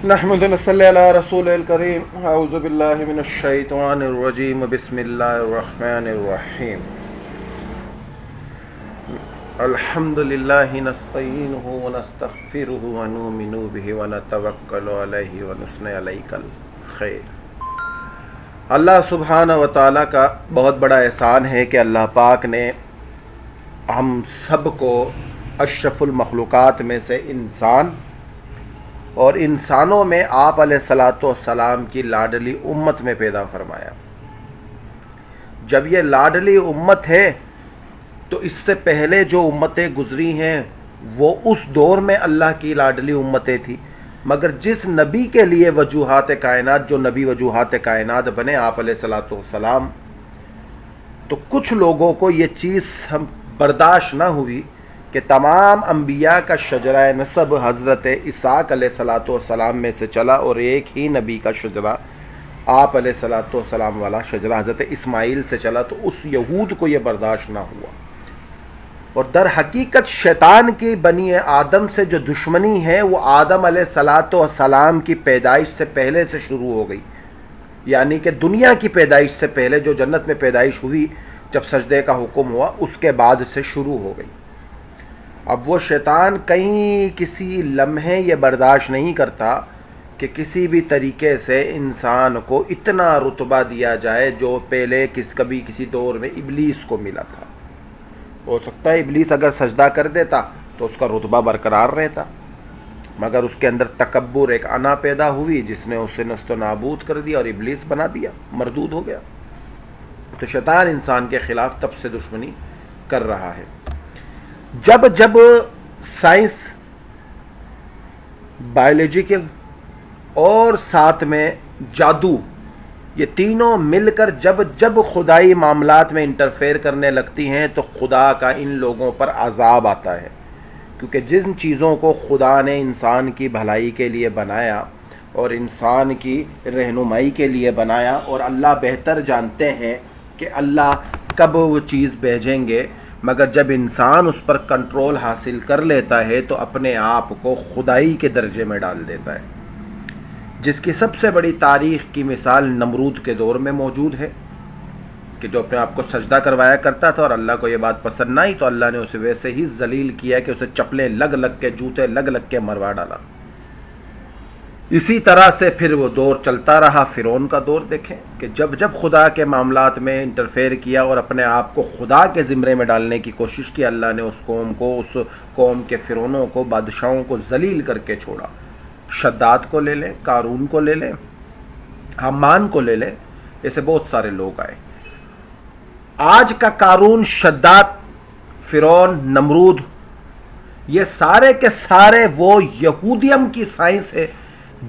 نحمد ونصلی علی رسول الکریم اعوذ باللہ من الشیطان الرجیم بسم اللہ الرحمن الرحیم الحمد للہ نستعینہ ونستغفرہ ونؤمن بہ ونتوکل علیہ ونثنی علیہ الخیر۔ اللہ سبحانہ و تعالیٰ کا بہت بڑا احسان ہے کہ اللہ پاک نے ہم سب کو اشرف المخلوقات میں سے انسان اور انسانوں میں آپ علیہ الصلاۃ والسلام کی لاڈلی امت میں پیدا فرمایا۔ جب یہ لاڈلی امت ہے تو اس سے پہلے جو امتیں گزری ہیں وہ اس دور میں اللہ کی لاڈلی امتیں تھیں، مگر جس نبی کے لیے وجوہات کائنات، جو نبی وجوہات کائنات بنے آپ علیہ الصلاۃ والسلام، تو کچھ لوگوں کو یہ چیز برداشت نہ ہوئی کہ تمام انبیاء کا شجرہ نسب حضرت اسحاق علیہ الصلاۃ والسلام میں سے چلا اور ایک ہی نبی کا شجرہ آپ علیہ الصلاۃ والسلام والا شجرہ حضرت اسماعیل سے چلا، تو اس یہود کو یہ برداشت نہ ہوا۔ اور در حقیقت شیطان کی بنی آدم سے جو دشمنی ہے وہ آدم علیہ الصلاۃ والسلام کی پیدائش سے پہلے سے شروع ہو گئی، یعنی کہ دنیا کی پیدائش سے پہلے جو جنت میں پیدائش ہوئی، جب سجدے کا حکم ہوا اس کے بعد سے شروع ہو گئی۔ اب وہ شیطان کہیں کسی لمحے یہ برداشت نہیں کرتا کہ کسی بھی طریقے سے انسان کو اتنا رتبہ دیا جائے جو پہلے کبھی کسی دور میں ابلیس کو ملا تھا۔ ہو سکتا ہے ابلیس اگر سجدہ کر دیتا تو اس کا رتبہ برقرار رہتا، مگر اس کے اندر تکبر، ایک انا پیدا ہوئی جس نے اسے نست و نابود کر دیا اور ابلیس بنا دیا، مردود ہو گیا۔ تو شیطان انسان کے خلاف تب سے دشمنی کر رہا ہے۔ جب جب سائنس، بایولوجیکل اور ساتھ میں جادو، یہ تینوں مل کر جب خدائی معاملات میں انٹرفیئر کرنے لگتی ہیں تو خدا کا ان لوگوں پر عذاب آتا ہے، کیونکہ جن چیزوں کو خدا نے انسان کی بھلائی کے لیے بنایا اور انسان کی رہنمائی کے لیے بنایا، اور اللہ بہتر جانتے ہیں کہ اللہ کب وہ چیز بھیجیں گے، مگر جب انسان اس پر کنٹرول حاصل کر لیتا ہے تو اپنے آپ کو خدائی کے درجے میں ڈال دیتا ہے، جس کی سب سے بڑی تاریخ کی مثال نمرود کے دور میں موجود ہے، کہ جو اپنے آپ کو سجدہ کروایا کرتا تھا اور اللہ کو یہ بات پسند نہ آئی تو اللہ نے اسے ویسے ہی ذلیل کیا کہ اسے چپلیں لگ لگ کے، جوتے لگ لگ کے مروا ڈالا۔ اسی طرح سے پھر وہ دور چلتا رہا۔ فرعون کا دور دیکھیں کہ جب خدا کے معاملات میں انٹرفیئر کیا اور اپنے آپ کو خدا کے زمرے میں ڈالنے کی کوشش کی، اللہ نے اس قوم کے فرعونوں کو، بادشاہوں کو ذلیل کر کے چھوڑا۔ شداد کو لے لیں، قارون کو لے لیں، حمان کو لے لیں، ایسے بہت سارے لوگ آئے۔ آج کا قارون، شداد، فرعون، نمرود، یہ سارے کے سارے وہ یہودیم کی سائنس ہے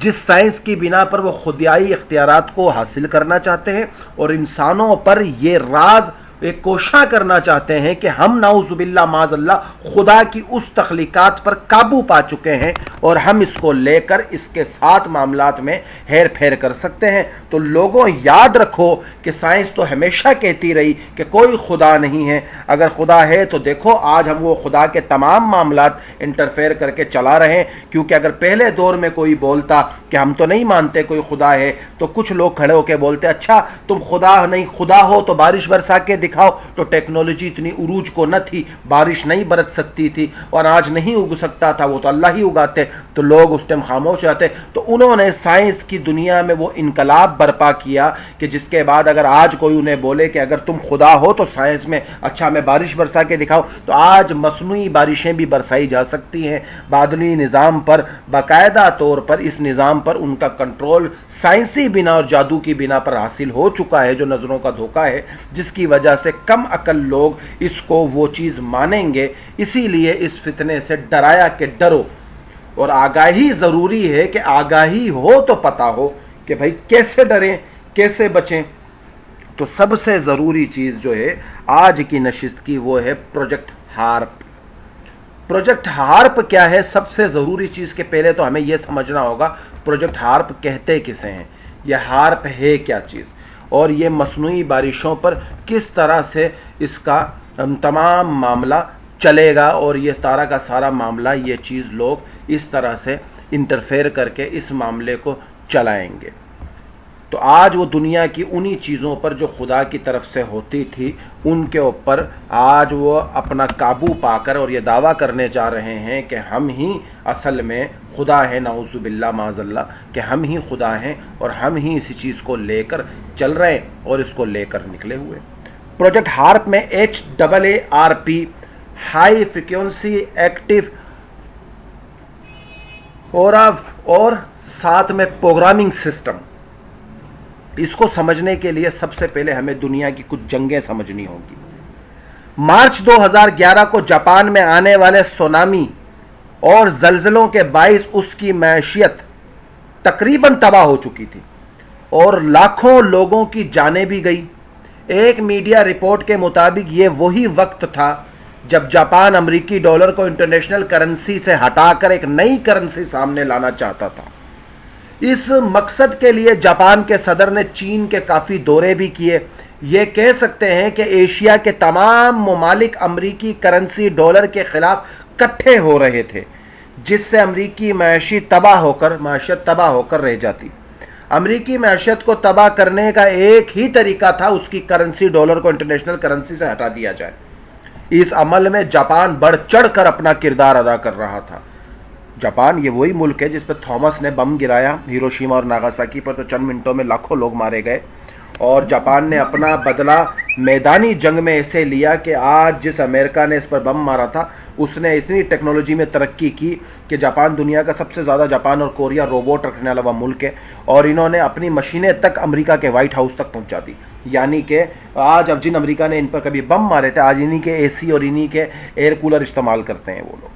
جس سائنس کی بنا پر وہ خدائی اختیارات کو حاصل کرنا چاہتے ہیں اور انسانوں پر یہ راز ایک کوشاں کرنا چاہتے ہیں کہ ہم نعوذ باللہ معاذ اللہ خدا کی اس تخلیقات پر قابو پا چکے ہیں اور ہم اس کو لے کر اس کے ساتھ معاملات میں ہیر پھیر کر سکتے ہیں۔ تو لوگوں یاد رکھو کہ سائنس تو ہمیشہ کہتی رہی کہ کوئی خدا نہیں ہے، اگر خدا ہے تو دیکھو آج ہم وہ خدا کے تمام معاملات انٹرفیئر کر کے چلا رہے ہیں، کیونکہ اگر پہلے دور میں کوئی بولتا کہ ہم تو نہیں مانتے کوئی خدا ہے تو کچھ لوگ کھڑے ہو کے بولتے اچھا تم خدا نہیں، خدا ہو تو بارش برسا کے دکھاؤ، تو ٹیکنالوجی اتنی عروج کو نہ تھی، بارش نہیں برس سکتی تھی اور آج نہیں اگ سکتا تھا، وہ تو اللہ ہی اگاتے، تو لوگ اس ٹائم خاموش رہتے۔ تو انہوں نے سائنس کی دنیا میں وہ انقلاب برپا کیا کہ جس کے بعد اگر آج کوئی انہیں بولے کہ اگر تم خدا ہو تو سائنس میں اچھا میں بارش برسا کے دکھاؤ، تو آج مصنوعی بارشیں بھی برسائی جا سکتی ہیں بادلی نظام پر، باقاعدہ طور پر اس نظام پر ان کا کنٹرول سائنسی بنا اور جادو کی بنا پر حاصل ہو چکا ہے، جو نظروں کا دھوکہ ہے، جس کی وجہ سے کم عقل لوگ اس کو وہ چیز مانیں گے۔ اسی لیے اس فتنے سے ڈرایا کہ ڈرو، اور آگاہی ضروری ہے کہ آگاہی ہو تو پتہ ہو کہ بھائی کیسے ڈریں، کیسے بچیں۔ تو سب سے ضروری چیز جو ہے آج کی نشست کی وہ ہے پروجیکٹ ہارپ۔ پروجیکٹ ہارپ کیا ہے؟ سب سے ضروری چیز کے پہلے تو ہمیں یہ سمجھنا ہوگا پروجیکٹ ہارپ کہتے کسے ہیں، یہ ہارپ ہے کیا چیز، اور یہ مصنوعی بارشوں پر کس طرح سے اس کا تمام معاملہ چلے گا، اور یہ سارا کا سارا معاملہ یہ چیز لوگ اس طرح سے انٹرفیئر کر کے اس معاملے کو چلائیں گے. تو آج وہ دنیا کی انہی چیزوں پر جو خدا کی طرف سے ہوتی تھی ان کے اوپر آج وہ اپنا قابو پا کر اور یہ دعویٰ کرنے جا رہے ہیں کہ ہم ہی اصل میں خدا ہیں. نعوذ باللہ معاذ اللہ کہ ہم ہی خدا ہیں اور ہم ہی اسی چیز کو لے کر چل رہے ہیں اور اس کو لے کر نکلے ہوئے. پروجیکٹ ہارپ میں HAARP ہائی فریکوینسی ایکٹیو اور ساتھ میں پروگرامنگ سسٹم. اس کو سمجھنے کے لیے سب سے پہلے ہمیں دنیا کی کچھ جنگیں سمجھنی ہوگی. مارچ 2011 کو جاپان میں آنے والے سونامی اور زلزلوں کے باعث اس کی معیشت تقریباً تباہ ہو چکی تھی اور لاکھوں لوگوں کی جانیں بھی گئی. ایک میڈیا رپورٹ کے مطابق یہ وہی وقت تھا جب جاپان امریکی ڈالر کو انٹرنیشنل کرنسی سے ہٹا کر ایک نئی کرنسی سامنے لانا چاہتا تھا. اس مقصد کے لیے جاپان کے صدر نے چین کے کافی دورے بھی کیے. یہ کہہ سکتے ہیں کہ ایشیا کے تمام ممالک امریکی کرنسی ڈالر کے خلاف کٹھے ہو رہے تھے جس سے امریکی معیشت تباہ ہو کر رہ جاتی. امریکی معیشت کو تباہ کرنے کا ایک ہی طریقہ تھا اس کی کرنسی ڈالر کو انٹرنیشنل کرنسی سے ہٹا دیا جائے. اس عمل میں جاپان بڑھ چڑھ کر اپنا کردار ادا کر رہا تھا. جاپان یہ وہی ملک ہے جس پہ تھامس نے بم گرایا ہیروشیما اور ناگاساکی پر تو چند منٹوں میں لاکھوں لوگ مارے گئے. اور جاپان نے اپنا بدلہ میدانی جنگ میں ایسے لیا کہ آج جس امریکہ نے اس پر بم مارا تھا اس نے اتنی ٹیکنالوجی میں ترقی کی کہ جاپان دنیا کا سب سے زیادہ جاپان اور کوریا روبوٹ رکھنے والا ملک ہے اور انہوں نے اپنی مشینیں تک امریکہ کے وائٹ ہاؤس تک پہنچا دی. یعنی کہ آج اب جن امریکہ نے ان پر کبھی بم مارے تھے آج انہی کے AC اور انہی کے ایئر کولر استعمال کرتے ہیں وہ لوگ.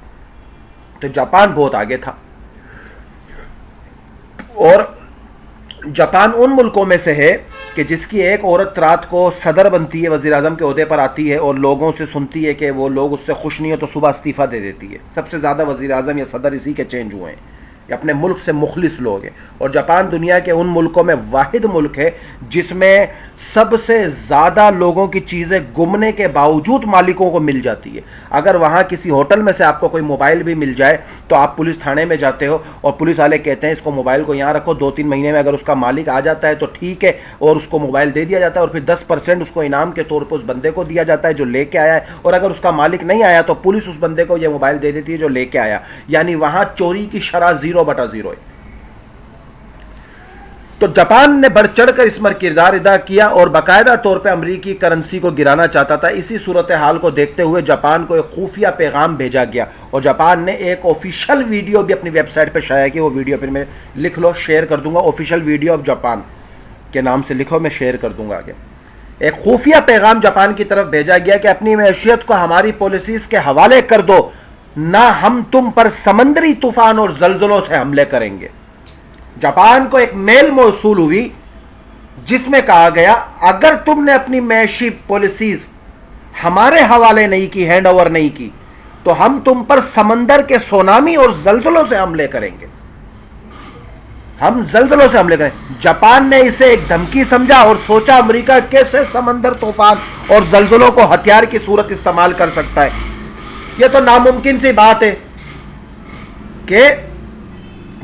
تو جاپان بہت آگے تھا اور جاپان ان ملکوں میں سے ہے کہ جس کی ایک عورت رات کو صدر بنتی ہے, وزیر اعظم کے عہدے پر آتی ہے اور لوگوں سے سنتی ہے کہ وہ لوگ اس سے خوش نہیں ہو تو صبح استعفیٰ دے دیتی ہے. سب سے زیادہ وزیر اعظم یا صدر اسی کے چینج ہوئے ہیں, یہ اپنے ملک سے مخلص لوگ ہیں. اور جاپان دنیا کے ان ملکوں میں واحد ملک ہے جس میں سب سے زیادہ لوگوں کی چیزیں گمنے کے باوجود مالکوں کو مل جاتی ہے. اگر وہاں کسی ہوٹل میں سے آپ کو کوئی موبائل بھی مل جائے تو آپ پولیس تھانے میں جاتے ہو اور پولیس والے کہتے ہیں اس کو موبائل کو یہاں رکھو, 2-3 مہینے میں اگر اس کا مالک آ جاتا ہے تو ٹھیک ہے اور اس کو موبائل دے دیا جاتا ہے اور پھر 10% اس کو انعام کے طور پر اس بندے کو دیا جاتا ہے جو لے کے آیا ہے. اور اگر اس کا مالک نہیں آیا تو پولیس اس بندے کو یہ موبائل دے دیتی ہے جو لے کے آیا. یعنی وہاں چوری کی شرح 0/0 ہے. تو جاپان نے بڑھ چڑھ کر اس میں کردار ادا کیا اور باقاعدہ طور پہ امریکی کرنسی کو گرانا چاہتا تھا. اسی صورتحال کو دیکھتے ہوئے جاپان کو ایک خفیہ پیغام بھیجا گیا اور جاپان نے ایک آفیشیل ویڈیو بھی اپنی ویب سائٹ پہ شائع کی. وہ ویڈیو پھر میں لکھ لو, شیئر کر دوں گا, آفیشیل ویڈیو آف جاپان کے نام سے لکھو, میں شیئر کر دوں گا آگے. ایک خفیہ پیغام جاپان کی طرف بھیجا گیا کہ اپنی معیشت کو ہماری پالیسیز کے حوالے کر دو, نہ ہم تم پر سمندری طوفان اور زلزلوں سے حملے کریں گے. جاپان کو ایک میل موصول ہوئی جس میں کہا گیا اگر تم نے اپنی معاشی پالیسیز ہمارے حوالے نہیں کی, ہینڈ اوور نہیں کی, تو ہم تم پر سمندر کے سونامی اور زلزلوں سے حملے کریں گے. ہم زلزلوں سے حملے کریں. جاپان نے اسے ایک دھمکی سمجھا اور سوچا امریکہ کیسے سمندر طوفان اور زلزلوں کو ہتھیار کی صورت استعمال کر سکتا ہے. یہ تو ناممکن سی بات ہے کہ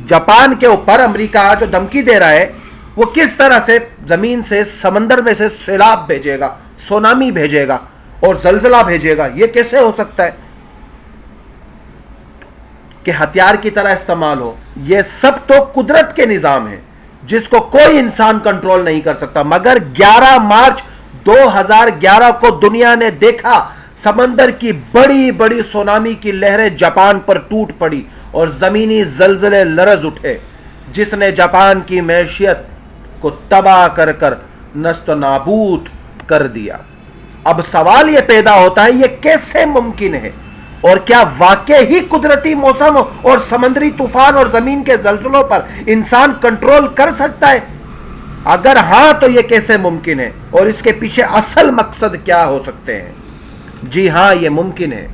جاپان کے اوپر امریکہ جو دھمکی دے رہا ہے وہ کس طرح سے زمین سے سمندر میں سے سیلاب بھیجے گا, سونامی بھیجے گا اور زلزلہ بھیجے گا. یہ کیسے ہو سکتا ہے کہ ہتھیار کی طرح استعمال ہو. یہ سب تو قدرت کے نظام ہے جس کو کوئی انسان کنٹرول نہیں کر سکتا. مگر 11 مارچ 2011 کو دنیا نے دیکھا سمندر کی بڑی بڑی سونامی کی لہریں جاپان پر ٹوٹ پڑی اور زمینی زلزلے لرز اٹھے جس نے جاپان کی معیشت کو تباہ کر کر نست و نابود کر دیا. اب سوال یہ پیدا ہوتا ہے یہ کیسے ممکن ہے اور کیا واقعی ہی قدرتی موسم اور سمندری طوفان اور زمین کے زلزلوں پر انسان کنٹرول کر سکتا ہے؟ اگر ہاں تو یہ کیسے ممکن ہے اور اس کے پیچھے اصل مقصد کیا ہو سکتے ہیں؟ جی ہاں یہ ممکن ہے.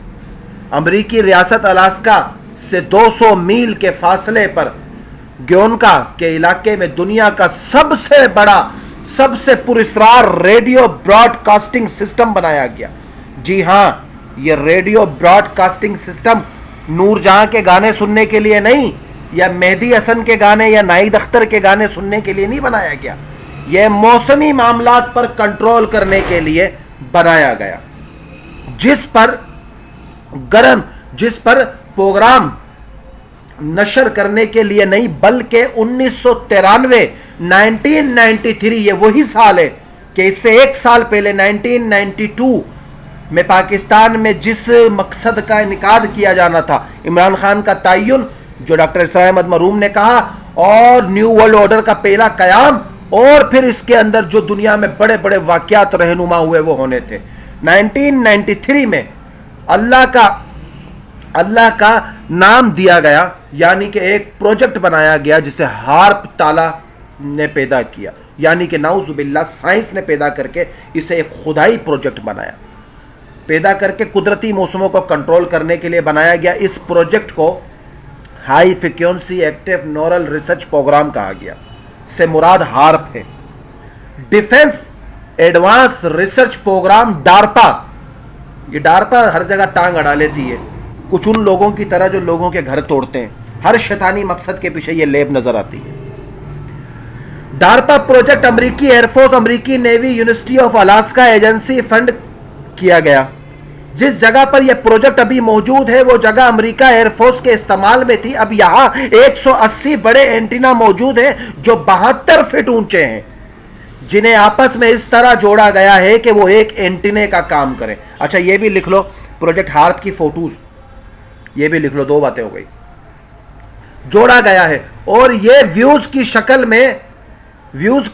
امریکی ریاست الاسکا سے 200 میل کے فاصلے پر گیونکا کے علاقے میں دنیا کا سب سے بڑا, سب سے پراسرار ریڈیو براڈ کاسٹنگ سسٹم بنایا گیا. جی ہاں یہ ریڈیو براڈ کاسٹنگ سسٹم نور جہاں کے گانے سننے کے لیے نہیں یا مہدی حسن کے گانے یا ناہید اختر کے گانے سننے کے لیے نہیں بنایا گیا. یہ موسمی معاملات پر کنٹرول کرنے کے لیے بنایا گیا, جس پر پروگرام نشر کرنے کے لیے نہیں بلکہ 1993 یہ وہی سال ہے کہ اس سے ایک سال پہلے 1992 میں پاکستان میں جس مقصد کا انعقاد کیا جانا تھا, عمران خان کا تعین جو ڈاکٹر اسرار احمد مرحوم نے کہا, اور نیو ورلڈ آرڈر کا پہلا قیام, اور پھر اس کے اندر جو دنیا میں بڑے بڑے واقعات رہنما ہوئے وہ ہونے تھے. 1993 میں اللہ کا نام دیا گیا, یعنی کہ ایک پروجیکٹ بنایا گیا جسے ہارپ تالا نے پیدا کیا, یعنی کہ نعوذ باللہ سائنس نے پیدا کر کے اسے ایک خدائی پروجیکٹ بنایا, پیدا کر کے قدرتی موسموں کو کنٹرول کرنے کے لیے بنایا گیا. اس پروجیکٹ کو high frequency active auroral research programme کہا گیا, سے مراد ہارپ ہے. Defence advanced research programme DARPA, یہ ڈارپا ہر جگہ ٹانگ اڑا لیتی ہے, کچھ ان لوگوں کی طرح جو لوگوں کے گھر توڑتے ہیں, ہر شیطانی مقصد کے پیچھے یہ لیب نظر آتی ہے. ڈارپا پروجیکٹ امریکی ایئر فورس, امریکی navy, university of Alaska agency fund کیا گیا. جس جگہ پر یہ پروجیکٹ ابھی موجود ہے وہ جگہ امریکہ ایئر فورس کے استعمال میں تھی. اب یہاں 180 بڑے اینٹینا موجود ہیں جو 72 فٹ اونچے ہیں, جنہیں آپس میں اس طرح جوڑا گیا ہے کہ وہ ایک اینٹینے کا کام کرے. اچھا یہ بھی لکھ لو پروجیکٹ ہارپ کی فوٹوز, یہ بھی لکھ لو, 2 باتیں ہو گئی. جوڑا گیا ہے اور یہ ویوز کی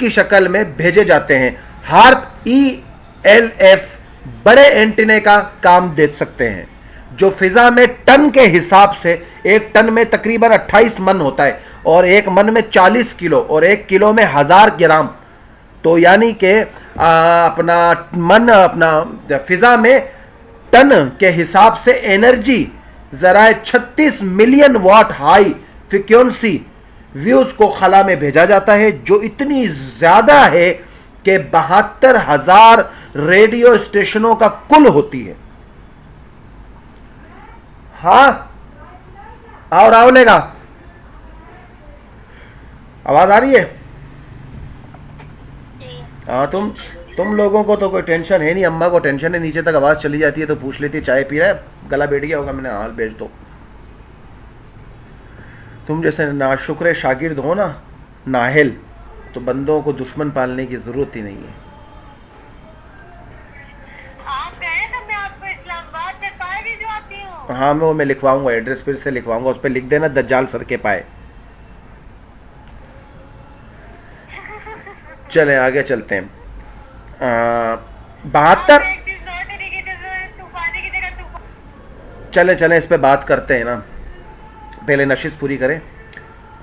شکل میں بھیجے جاتے ہیں. ہارپ ELF بڑے اینٹینے کا کام دے سکتے ہیں جو فضا میں ٹن کے حساب سے, ایک ٹن میں تقریباً 28 من ہوتا ہے, اور ایک من میں 40 کلو, اور ایک کلو میں 1000 گرام, تو یعنی کہ اپنا فضا میں ٹن کے حساب سے انرجی ذرائع 36 million what high frequency waves کو خلا میں بھیجا جاتا ہے, جو اتنی زیادہ ہے کہ 72,000 ریڈیو اسٹیشنوں کا کل ہوتی ہے. ہاں اور آولے گا, آواز آ رہی ہے؟ ہاں تم لوگوں کو تو کوئی ٹینشن ہے نہیں, اماں کو ٹینشن ہے, نیچے تک آواز چلی جاتی ہے تو پوچھ لیتی ہے چائے پی رہا ہے, گلا بیٹھ گیا ہوگا, میں نے حال بھیج دو. تم جیسے ناشکر شاگرد ہو نا, ناہل, تو بندوں کو دشمن پالنے کی ضرورت ہی نہیں ہے. ہاں میں لکھواؤں گا, ایڈریس پھر سے لکھواؤں گا, اس پہ لکھ دینا دجال سر کے پائے. چلیں آگے چلتے ہیں. 72 چلیں اس پہ بات کرتے ہیں نا, پہلے نشست پوری کریں.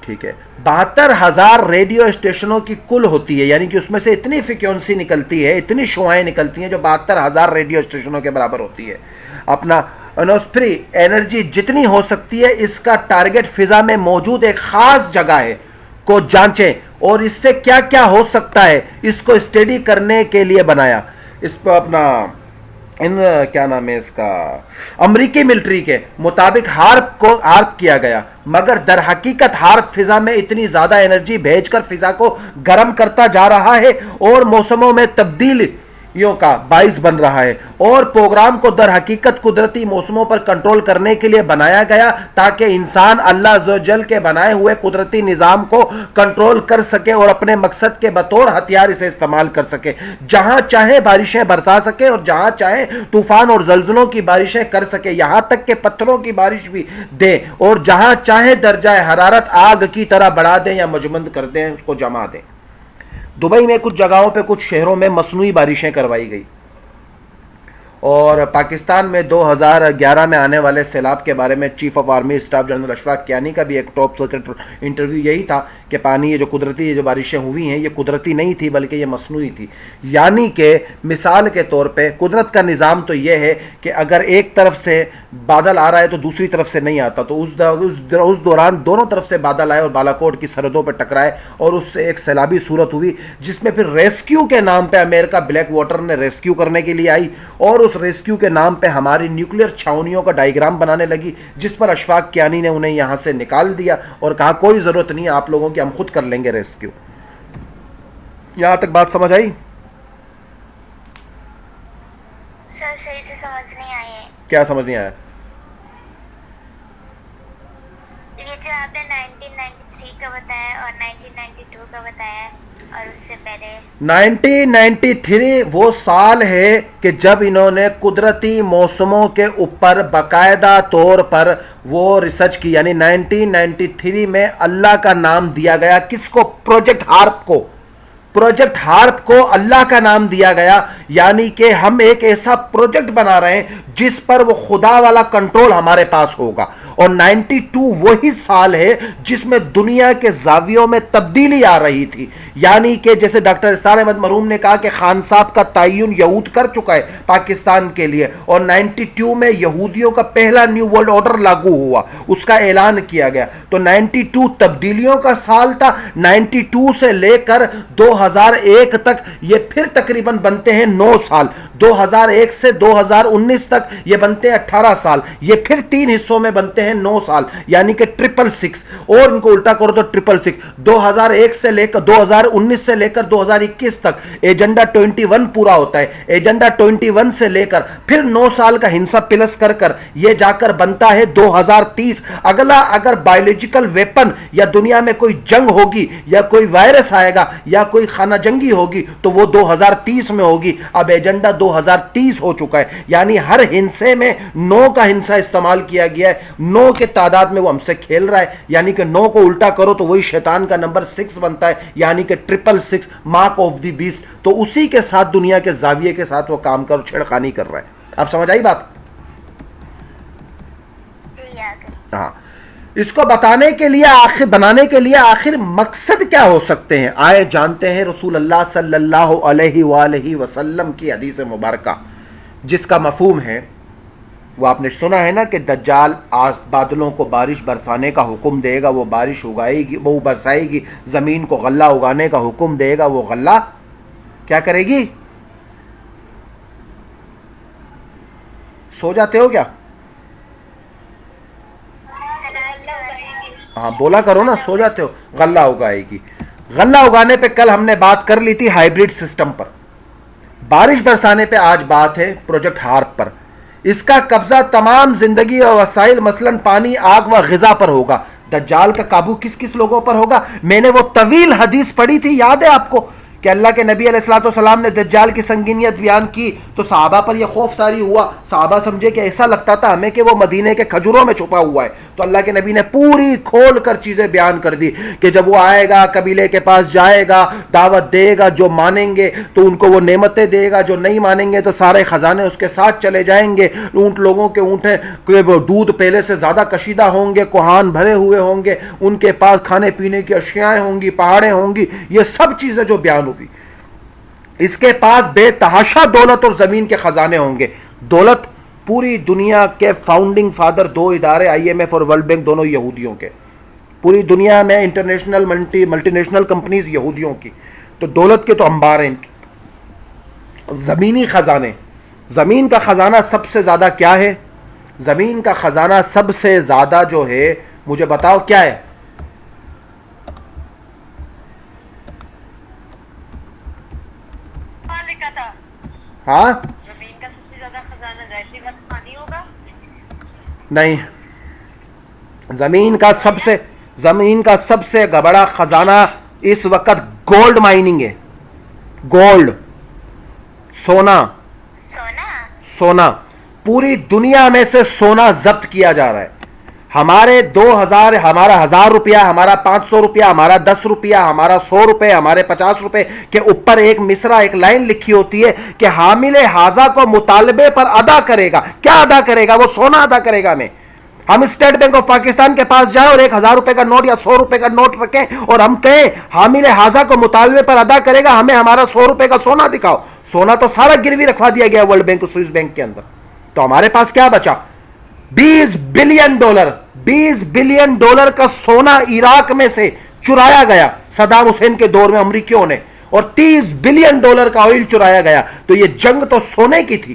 ٹھیک ہے, 72,000 ریڈیو اسٹیشنوں کی کل ہوتی ہے, یعنی کہ اس میں سے اتنی فریکوینسی نکلتی ہے, اتنی شعاعیں نکلتی ہیں جو 72,000 ریڈیو اسٹیشنوں کے برابر ہوتی ہے. اپنا انوسفری انرجی جتنی ہو سکتی ہے, اس کا ٹارگٹ فضا میں موجود ایک خاص جگہ ہے کو جانچیں, اور اس سے کیا کیا ہو سکتا ہے اس کو اسٹڈی کرنے کے لیے بنایا. اس پہ اپنا کیا نام ہے اس کا, امریکی ملٹری کے مطابق ہارپ کیا گیا, مگر در حقیقت ہارپ فضا میں اتنی زیادہ انرجی بھیج کر فضا کو گرم کرتا جا رہا ہے اور موسموں میں تبدیلیوں کا باعث بن رہا ہے, اور پروگرام کو در حقیقت قدرتی موسموں پر کنٹرول کرنے کے لیے بنایا گیا تاکہ انسان اللہ عز و جل کے بنائے ہوئے قدرتی نظام کو کنٹرول کر سکے اور اپنے مقصد کے بطور ہتھیار اسے استعمال کر سکے. جہاں چاہے بارشیں برسا سکے اور جہاں چاہے طوفان اور زلزلوں کی بارشیں کر سکے, یہاں تک کہ پتھروں کی بارش بھی دے, اور جہاں چاہے درجہ حرارت آگ کی طرح بڑھا دیں یا مجمد کر دیں, اس کو جما دیں. دبئی میں کچھ جگہوں پہ کچھ شہروں میں مصنوعی بارشیں کروائی گئی, اور پاکستان میں 2011 میں آنے والے سیلاب کے بارے میں chief of army staff general Ashfaq Kayani کا بھی ایک ٹاپ سیکرٹ انٹرویو یہی تھا کہ پانی یہ جو قدرتی یہ جو بارشیں ہوئی ہیں یہ قدرتی نہیں تھی بلکہ یہ مصنوعی تھی. یعنی کہ مثال کے طور پہ قدرت کا نظام تو یہ ہے کہ اگر ایک طرف سے بادل آ رہا ہے تو دوسری طرف سے نہیں آتا, تو اس دوران دونوں طرف سے بادل آئے اور بالاکوٹ کی سرحدوں پہ ٹکرائے اور اس سے ایک سیلابی صورت ہوئی, جس میں پھر ریسکیو کے نام پہ امریکہ بلیک واٹر نے ریسکیو کرنے کے لیے آئی اور اس ریسکیو کے نام پہ ہماری نیوکلیر چھاونیوں کا ڈائیگرام بنانے لگی, جس پر اشفاق کیانی نے انہیں یہاں سے نکال دیا اور کہا کوئی ضرورت نہیں ہے آپ لوگوں کی, ہم خود کر لیں گے ریسکیو. یہاں تک بات سمجھ آئی؟ سر صحیح سے سمجھ نہیں آئی ہے. کیا سمجھ نہیں آیا؟ یہ جو آپ نے 1993 کا بتایا اور 1992 کا بتایا اور اس سے پہلے 1993 وہ سال ہے کہ جب انہوں نے قدرتی موسموں کے اوپر باقاعدہ طور پر وہ ریسرچ کی. یعنی 1993 میں اللہ کا نام دیا گیا کس کو؟ پروجیکٹ ہارپ کو. پروجیکٹ ہارپ کو اللہ کا نام دیا گیا, یعنی کہ ہم ایک ایسا پروجیکٹ بنا رہے ہیں جس پر وہ خدا والا کنٹرول ہمارے پاس ہوگا. اور 92 وہی سال ہے جس میں دنیا کے زاویوں میں تبدیلی آ رہی تھی. یعنی کہ جیسے ڈاکٹر اسرار احمد مرحوم نے کہا کہ خان صاحب کا تعین یہود کر چکا ہے پاکستان کے لیے, اور 92 میں یہودیوں کا پہلا نیو ورلڈ آرڈر لاگو ہوا, اس کا اعلان کیا گیا. تو 92 تبدیلیوں کا سال تھا. 92 سے لے کر 2001 تک یہ پھر تقریباً بنتے ہیں 9 سال. 2001 سے 2019 تک یہ بنتے ہیں 18 سال. یہ پھر 3 حصوں میں بنتے ہیں 9 سال, یعنی کہ 666, اور ان کو الٹا کرو تو 666. 2001 سے لے کر 2019 سے لے کر 2021 تک ایجنڈا 21 پورا ہوتا ہے. ایجنڈا 21 سے لے کر پھر 9 سال کا ہنسا پلس کر کر یہ جا کر بنتا ہے 2030. اگلا اگر بایولوجیکل ویپن یا دنیا میں کوئی جنگ ہوگی یا کوئی وائرس آئے گا یا کوئی خانہ جنگی ہوگی تو وہ 2030 میں ہوگی. اب ایجنڈا 2030 ہو چکا ہے, یعنی ہر ہنسے میں 9 کا ہنسا استعمال کیا گیا ہے. 9 کے تعداد میں وہ ہم سے کھیل رہا ہے, یعنی کہ 9 کو الٹا کرو تو وہی شیطان کا نمبر 6 بنتا ہے, یعنی کہ 666, مارک آف دی بیسٹ. تو اسی کے ساتھ دنیا کے زاویے کے ساتھ وہ کام کر چھڑخانی کر رہا ہے. اب سمجھ آئی بات؟ ہاں, اس کو بتانے کے لیے آخر بنانے کے لیے آخر مقصد کیا ہو سکتے ہیں آئے جانتے ہیں. رسول اللہ صلی اللہ علیہ وآلہ وسلم کی حدیث مبارکہ جس کا مفہوم ہے وہ آپ نے سنا ہے نا کہ دجال بادلوں کو بارش برسانے کا حکم دے گا, وہ بارش اگائے گی, وہ برسائے گی. زمین کو غلہ اگانے کا حکم دے گا, وہ غلہ کیا کرے گی؟ سو جاتے ہو کیا؟ ہاں بولا کرو نا, سو جاتے ہو. غلہ اگائے گی. غلہ اگانے پہ کل ہم نے بات کر لی تھی ہائیبریڈ سسٹم پر. بارش برسانے پہ آج بات ہے پروجیکٹ ہارپ پر. اس کا قبضہ تمام زندگی اور وسائل مثلاً پانی, آگ و غذا پر ہوگا. دجال کا قابو کس کس لوگوں پر ہوگا؟ میں نے وہ طویل حدیث پڑھی تھی, یاد ہے آپ کو کہ اللہ کے نبی علیہ الصلوۃ والسلام نے دجال کی سنگینیت بیان کی تو صحابہ پر یہ خوف طاری ہوا. صحابہ سمجھے کہ ایسا لگتا تھا ہمیں کہ وہ مدینے کے کھجوروں میں چھپا ہوا ہے. تو اللہ کے نبی نے پوری کھول کر چیزیں بیان کر دی کہ جب وہ آئے گا قبیلے کے پاس جائے گا, دعوت دے گا, جو مانیں گے تو ان کو وہ نعمتیں دے گا, جو نہیں مانیں گے تو سارے خزانے اس کے ساتھ چلے جائیں گے. اونٹ لوگوں کے اونٹ ہیں دودھ پہلے سے زیادہ کشیدہ ہوں گے, کوہان بھرے ہوئے ہوں گے, ان کے پاس کھانے پینے کی اشیاء ہوں گی, پہاڑیں ہوں گی. یہ سب چیزیں جو بیان ہوگی. اس کے پاس بے تحاشا دولت اور زمین کے خزانے ہوں گے. دولت پوری دنیا کے فاؤنڈنگ فادر 2 ادارے IMF اور ورلڈ بینک دونوں یہودیوں کے. پوری دنیا میں انٹرنیشنل ملٹی نیشنل کمپنیز یہودیوں کی. تو دولت کے تو انبار ہیں ان کے. زمینی خزانے, زمین کا خزانہ سب سے زیادہ کیا ہے؟ زمین کا خزانہ سب سے زیادہ جو ہے مجھے بتاؤ کیا ہے؟ ہاں زمین کا سب سے زیادہ خزانہ ظاہر بات پانی ہوگا. نہیں, زمین کا سب سے بڑا خزانہ اس وقت گولڈ مائننگ ہے. گولڈ, سونا پوری دنیا میں سے سونا ضبط کیا جا رہا ہے. ہمارے 2000, ہمارا 1000 روپیہ, ہمارا 500 روپیہ, ہمارا 10 روپیہ, ہمارا 100 روپے, ہمارے 50 روپے کے اوپر ایک مصرع, ایک لائن لکھی ہوتی ہے کہ حامل حاضہ کو مطالبے پر ادا کرے گا. کیا ادا کرے گا؟ وہ سونا ادا کرے گا. ہمیں ہم اسٹیٹ بینک آف پاکستان کے پاس جائیں اور 1000 روپے کا نوٹ یا 100 روپے کا نوٹ رکھیں اور ہم کہیں حامل حاضہ کو مطالبے پر ادا کرے گا ہمیں ہمارا 100 روپے کا سونا دکھاؤ، سونا تو سارا گروی رکھوا دیا گیا ورلڈ بینک اور سوئس بینک کے اندر، تو ہمارے پاس کیا بچا؟ 20 بلین ڈالر کا سونا عراق میں سے چرایا گیا صدام حسین کے دور میں امریکیوں نے، اور 30 بلین ڈالر کا آئل چرایا گیا. تو یہ جنگ تو سونے کی تھی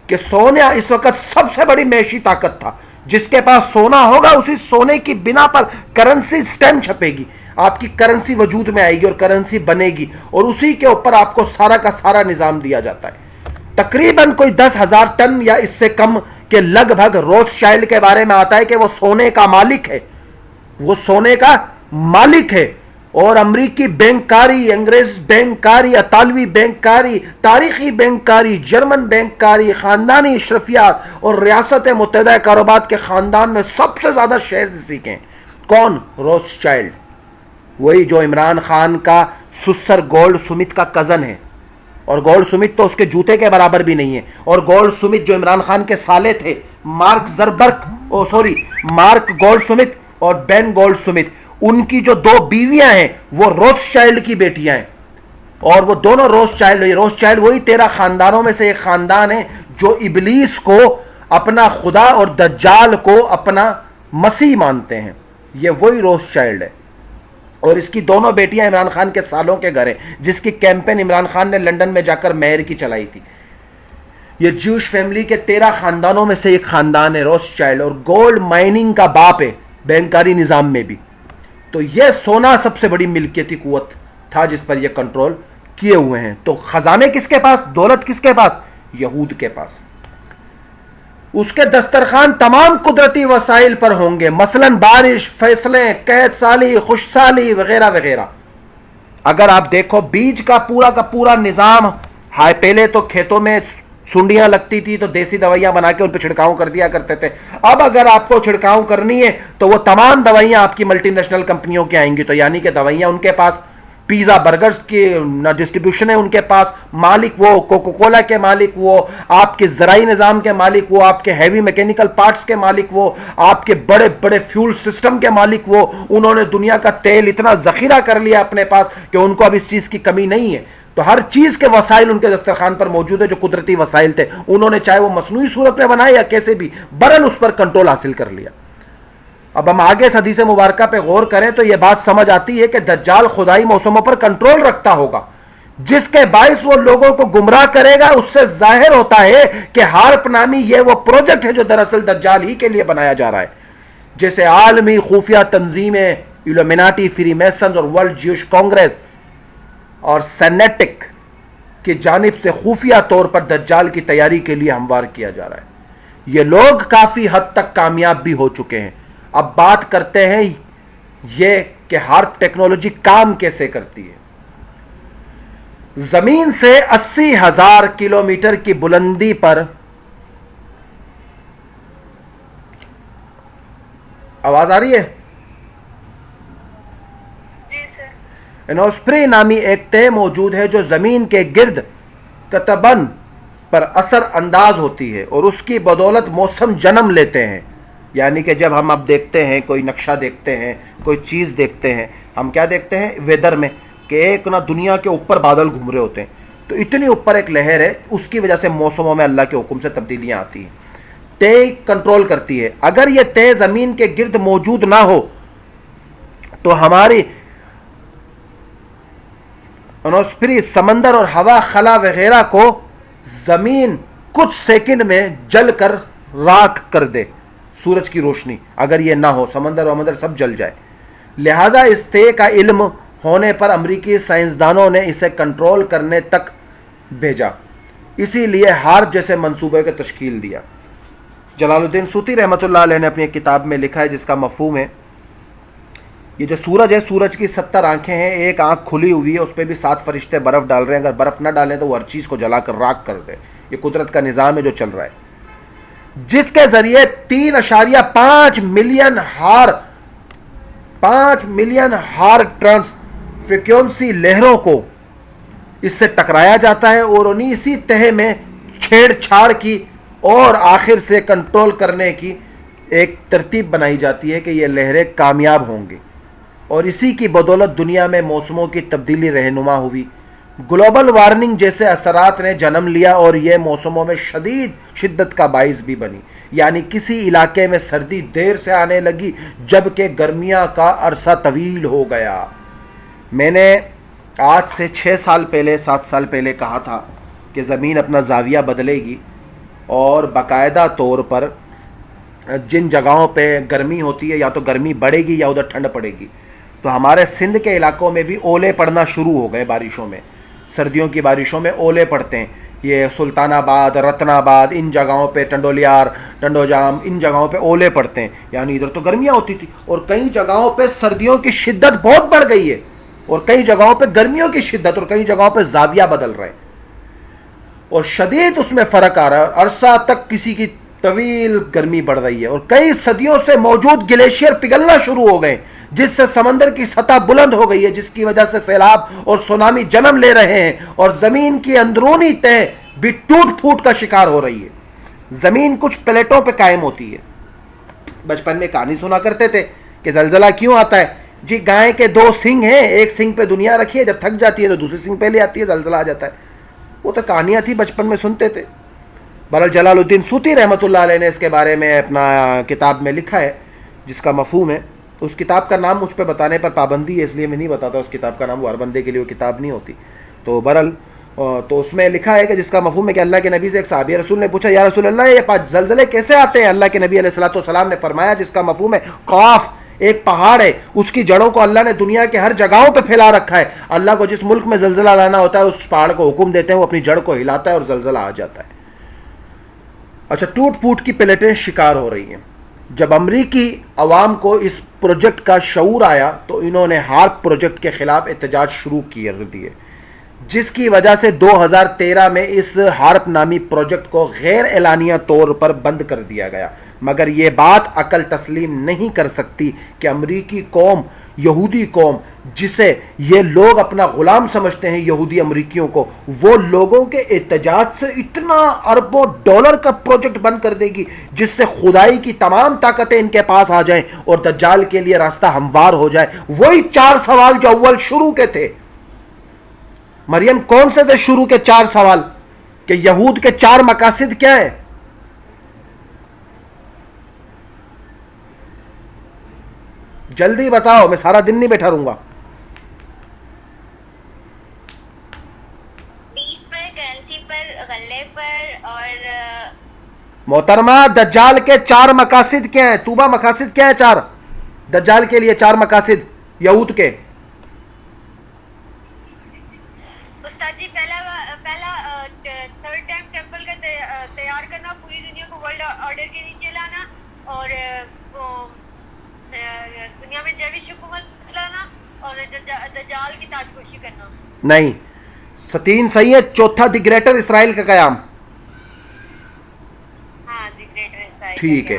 کہ سونا اس وقت سب سے بڑی معاشی طاقت تھا. جس کے پاس سونا ہوگا اسی سونے کی بنا پر کرنسی سٹیمپ چھپے گی، آپ کی کرنسی وجود میں آئے گی اور کرنسی بنے گی، اور اسی کے اوپر آپ کو سارا کا سارا نظام دیا جاتا ہے. تقریباً کوئی 10,000 ٹن یا اس سے کم کے لگ بھگ روتھ شائلڈ کے بارے میں آتا ہے کہ وہ سونے کا مالک ہے، وہ سونے کا مالک ہے. اور امریکی بینکاری، انگریز بینکاری، اطالوی بینکاری، تاریخی بینکاری، جرمن بینکاری، خاندانی اشرفیات اور ریاست متحدہ کاروبار کے خاندان میں سب سے زیادہ شیئرز اسی کے ہیں. کون؟ روتھ شائلڈ، وہی جو عمران خان کا سسر گولڈ سمتھ کا کزن ہے، اور گولڈ سمتھ تو اس کے جوتے کے برابر بھی نہیں ہے. اور گولڈ سمتھ جو عمران خان کے سالے تھے، مارک گولڈ سمتھ اور بین گولڈ سمتھ، ان کی جو 2 بیویاں ہیں وہ روتھ شائلڈ کی بیٹیاں ہیں، اور وہ دونوں روتھ شائلڈ وہی 13 خاندانوں میں سے ایک خاندان ہے جو ابلیس کو اپنا خدا اور دجال کو اپنا مسیح مانتے ہیں. یہ وہی روتھ شائلڈ ہے، اور اس کی دونوں بیٹیاں عمران خان کے سالوں کے گھر ہیں، جس کی کیمپین عمران خان نے لندن میں جا کر مہر کی چلائی تھی. یہ جوش فیملی کے 13 خاندانوں میں سے ایک خاندان ہے روتھ شائلڈ، اور گولڈ مائننگ کا باپ ہے بینکاری نظام میں بھی. تو یہ سونا سب سے بڑی ملکیتی قوت تھا جس پر یہ کنٹرول کیے ہوئے ہیں. تو خزانے کس کے پاس؟ دولت کس کے پاس؟ یہود کے پاس. اس کے دسترخوان تمام قدرتی وسائل پر ہوں گے، مثلا بارش، فیصلے، قحط سالی، خوش سالی وغیرہ وغیرہ. اگر آپ دیکھو بیج کا پورا نظام، پہلے تو کھیتوں میں سنڈیاں لگتی تھی تو دیسی دوائیاں بنا کے ان پہ چھڑکاؤ کر دیا کرتے تھے. اب اگر آپ کو چھڑکاؤ کرنی ہے تو وہ تمام دوائیاں آپ کی ملٹی نیشنل کمپنیوں کی آئیں گی. تو یعنی کہ دوائیاں ان کے پاس، پیزا برگرز کی ڈسٹریبیوشن ہے ان کے پاس، مالک وہ، کوکو کولا کے مالک وہ، آپ کے زرعی نظام کے مالک وہ، آپ کے ہیوی میکینیکل پارٹس کے مالک وہ، آپ کے بڑے بڑے فیول سسٹم کے مالک وہ. انہوں نے دنیا کا تیل اتنا ذخیرہ کر لیا اپنے پاس کہ ان کو اب اس چیز کی کمی نہیں ہے. تو ہر چیز کے وسائل ان کے دسترخوان پر موجود ہے جو قدرتی وسائل تھے. انہوں نے چاہے وہ مصنوعی صورت میں بنائے یا کیسے بھی، برن اس پر کنٹرول حاصل کر لیا. اب ہم آگے اس حدیث مبارکہ پہ غور کریں تو یہ بات سمجھ آتی ہے کہ دجال خدائی موسموں پر کنٹرول رکھتا ہوگا، جس کے باعث وہ لوگوں کو گمراہ کرے گا. اس سے ظاہر ہوتا ہے کہ ہارپ نامی یہ وہ پروجیکٹ ہے جو دراصل دجال ہی کے لیے بنایا جا رہا ہے. جیسے عالمی خفیہ تنظیمیں ایلومیناٹی، فری میسنز اور ورلڈ جیوش کانگریس اور سینیٹک کی جانب سے خفیہ طور پر دجال کی تیاری کے لیے ہموار کیا جا رہا ہے. یہ لوگ کافی حد تک کامیاب بھی ہو چکے ہیں. اب بات کرتے ہیں یہ کہ ہارپ ٹیکنالوجی کام کیسے کرتی ہے. زمین سے 80,000 کلومیٹر کی بلندی پر، آواز آ رہی ہے؟ جی سر. انوسپری نامی ایک تہ موجود ہے جو زمین کے گرد قطباً پر اثر انداز ہوتی ہے اور اس کی بدولت موسم جنم لیتے ہیں. یعنی کہ جب ہم اب دیکھتے ہیں کوئی نقشہ دیکھتے ہیں، کوئی چیز دیکھتے ہیں، ہم کیا دیکھتے ہیں ویدر میں کہ ایک نہ دنیا کے اوپر بادل گھوم رہے ہوتے ہیں، تو اتنی اوپر ایک لہر ہے، اس کی وجہ سے موسموں میں اللہ کے حکم سے تبدیلیاں آتی ہیں. تہ کنٹرول کرتی ہے. اگر یہ تہ زمین کے گرد موجود نہ ہو تو ہماری انوسفیری، سمندر اور ہوا خلا وغیرہ کو زمین کچھ سیکنڈ میں جل کر راکھ کر دے. سورج کی روشنی اگر یہ نہ ہو، سمندر ومندر سب جل جائے. لہذا اس تہ کا علم ہونے پر امریکی سائنسدانوں نے اسے کنٹرول کرنے تک بھیجا. اسی لیے ہارپ جیسے منصوبے کو تشکیل دیا. جلال الدین سوتی رحمۃ اللہ علیہ نے اپنی ایک کتاب میں لکھا ہے جس کا مفہوم ہے، یہ جو سورج ہے، سورج کی 70 آنکھیں ہیں، ایک آنکھ کھلی ہوئی ہے، اس پہ بھی 7 فرشتے برف ڈال رہے ہیں. اگر برف نہ ڈالیں تو وہ ہر چیز کو جلا کر راکھ کر دے. یہ قدرت کا نظام ہے جو چل رہا ہے، جس کے ذریعے 3.5 ملین ہار ٹرانس فریکوینسی لہروں کو اس سے ٹکرایا جاتا ہے اور انہیں اسی تہ میں چھیڑ چھاڑ کی اور آخر سے کنٹرول کرنے کی ایک ترتیب بنائی جاتی ہے کہ یہ لہریں کامیاب ہوں گی، اور اسی کی بدولت دنیا میں موسموں کی تبدیلی رہنما ہوئی۔ گلوبل وارمنگ جیسے اثرات نے جنم لیا اور یہ موسموں میں شدید شدت کا باعث بھی بنی، یعنی کسی علاقے میں سردی دیر سے آنے لگی جبکہ گرمیاں کا عرصہ طویل ہو گیا۔ میں نے آج سے 6 سال پہلے 7 سال پہلے کہا تھا کہ زمین اپنا زاویہ بدلے گی اور باقاعدہ طور پر جن جگہوں پہ گرمی ہوتی ہے یا تو گرمی بڑھے گی یا ادھر ٹھنڈ پڑے گی۔ تو ہمارے سندھ کے علاقوں میں بھی اولے پڑنا شروع ہو گئے بارشوں میں، سردیوں کی بارشوں میں اولے پڑتے ہیں۔ یہ سلطان آباد، رتن آباد، ان جگہوں پہ ٹنڈولیار، ٹنڈوجام، ان جگہوں پہ اولے پڑتے ہیں، یعنی ادھر تو گرمیاں ہوتی تھی اور کئی جگہوں پہ سردیوں کی شدت بہت بڑھ گئی ہے اور کئی جگہوں پہ گرمیوں کی شدت اور کئی جگہوں پہ زاویہ بدل رہے ہیں اور شدید اس میں فرق آ رہا ہے۔ عرصہ تک کسی کی طویل گرمی بڑھ رہی ہے اور کئی صدیوں سے موجود گلیشیئر پگھلنا شروع ہو گئے جس سے سمندر کی سطح بلند ہو گئی ہے، جس کی وجہ سے سیلاب اور سونامی جنم لے رہے ہیں اور زمین کی اندرونی تہ بھی ٹوٹ پھوٹ کا شکار ہو رہی ہے۔ زمین کچھ پلیٹوں پہ قائم ہوتی ہے۔ بچپن میں کہانی سنا کرتے تھے کہ زلزلہ کیوں آتا ہے؟ جی گائے کے 2 سنگ ہیں، ایک سنگ پہ دنیا رکھی ہے، جب تھک جاتی ہے تو دوسری سنگ پہ لے آتی ہے، زلزلہ آ جاتا ہے۔ وہ تو کہانیاں تھی، بچپن میں سنتے تھے۔ بہرحال جلال الدین سوتی رحمۃ اللہ علیہ نے اس کے بارے میں اپنا کتاب میں لکھا ہے جس کا مفہوم ہے۔ اس کتاب کا نام مجھ پہ بتانے پر پابندی ہے، اس لیے میں نہیں بتاتا اس کتاب کا نام، وہ ہر بندے کے لیے وہ کتاب نہیں ہوتی۔ تو بہرحال تو اس میں لکھا ہے کہ جس کا مفہوم ہے کہ اللہ کے نبی سے ایک صحابی رسول نے پوچھا، یا رسول اللہ یہ زلزلے کیسے آتے ہیں؟ اللہ کے نبی علیہ الصلوۃ والسلام نے فرمایا جس کا مفہوم ہے قاف، ایک پہاڑ ہے، اس کی جڑوں کو اللہ نے دنیا کے ہر جگہوں پہ پھیلا رکھا ہے۔ اللہ کو جس ملک میں زلزلہ لانا ہوتا ہے اس پہاڑ کو حکم دیتے ہیں، وہ اپنی جڑ کو ہلاتا ہے اور زلزلہ آ جاتا ہے۔ اچھا، ٹوٹ پھوٹ کی پلیٹیں شکار ہو رہی ہیں۔ جب امریکی عوام کو اس پروجیکٹ کا شعور آیا تو انہوں نے ہارپ پروجیکٹ کے خلاف احتجاج شروع کر دیے، جس کی وجہ سے 2013 میں اس ہارپ نامی پروجیکٹ کو غیر اعلانیہ طور پر بند کر دیا گیا۔ مگر یہ بات عقل تسلیم نہیں کر سکتی کہ امریکی قوم، یہودی قوم جسے یہ لوگ اپنا غلام سمجھتے ہیں، یہودی امریکیوں کو، وہ لوگوں کے احتجاج سے اتنا اربوں ڈالر کا پروجیکٹ بند کر دے گی جس سے خدائی کی تمام طاقتیں ان کے پاس آ جائیں اور دجال کے لیے راستہ ہموار ہو جائے۔ وہی 4 سوال جو اول شروع کے تھے۔ مریم کون سے تھے شروع کے 4 سوال؟ کہ یہود کے 4 مقاصد کیا ہیں؟ جلدی بتاؤ، میں سارا دن نہیں بیٹھا رہوں گا۔ بیس پر، کرنسی پر، غلے پر اور محترمہ دجال کے 4 مقاصد کیا ہیں؟ توبہ مقاصد کیا ہے 4 دجال کے لیے؟ 4 مقاصد یہود کے۔ استاد جی، پہلا تھرڈ ٹائم ٹیمپل کا تیار کرنا، پوری دنیا کو ورلڈ آرڈر کے نیچے لانا اور دنیا میں جیوش حکومت لانا اور دجال کی تاجپوشی کرنا۔ نہیں، 3 صحیح ہے۔ چوتھا دی گریٹر اسرائیل کا قیام۔ ہاں، دی گریٹر اسرائیل۔ ٹھیک ہے،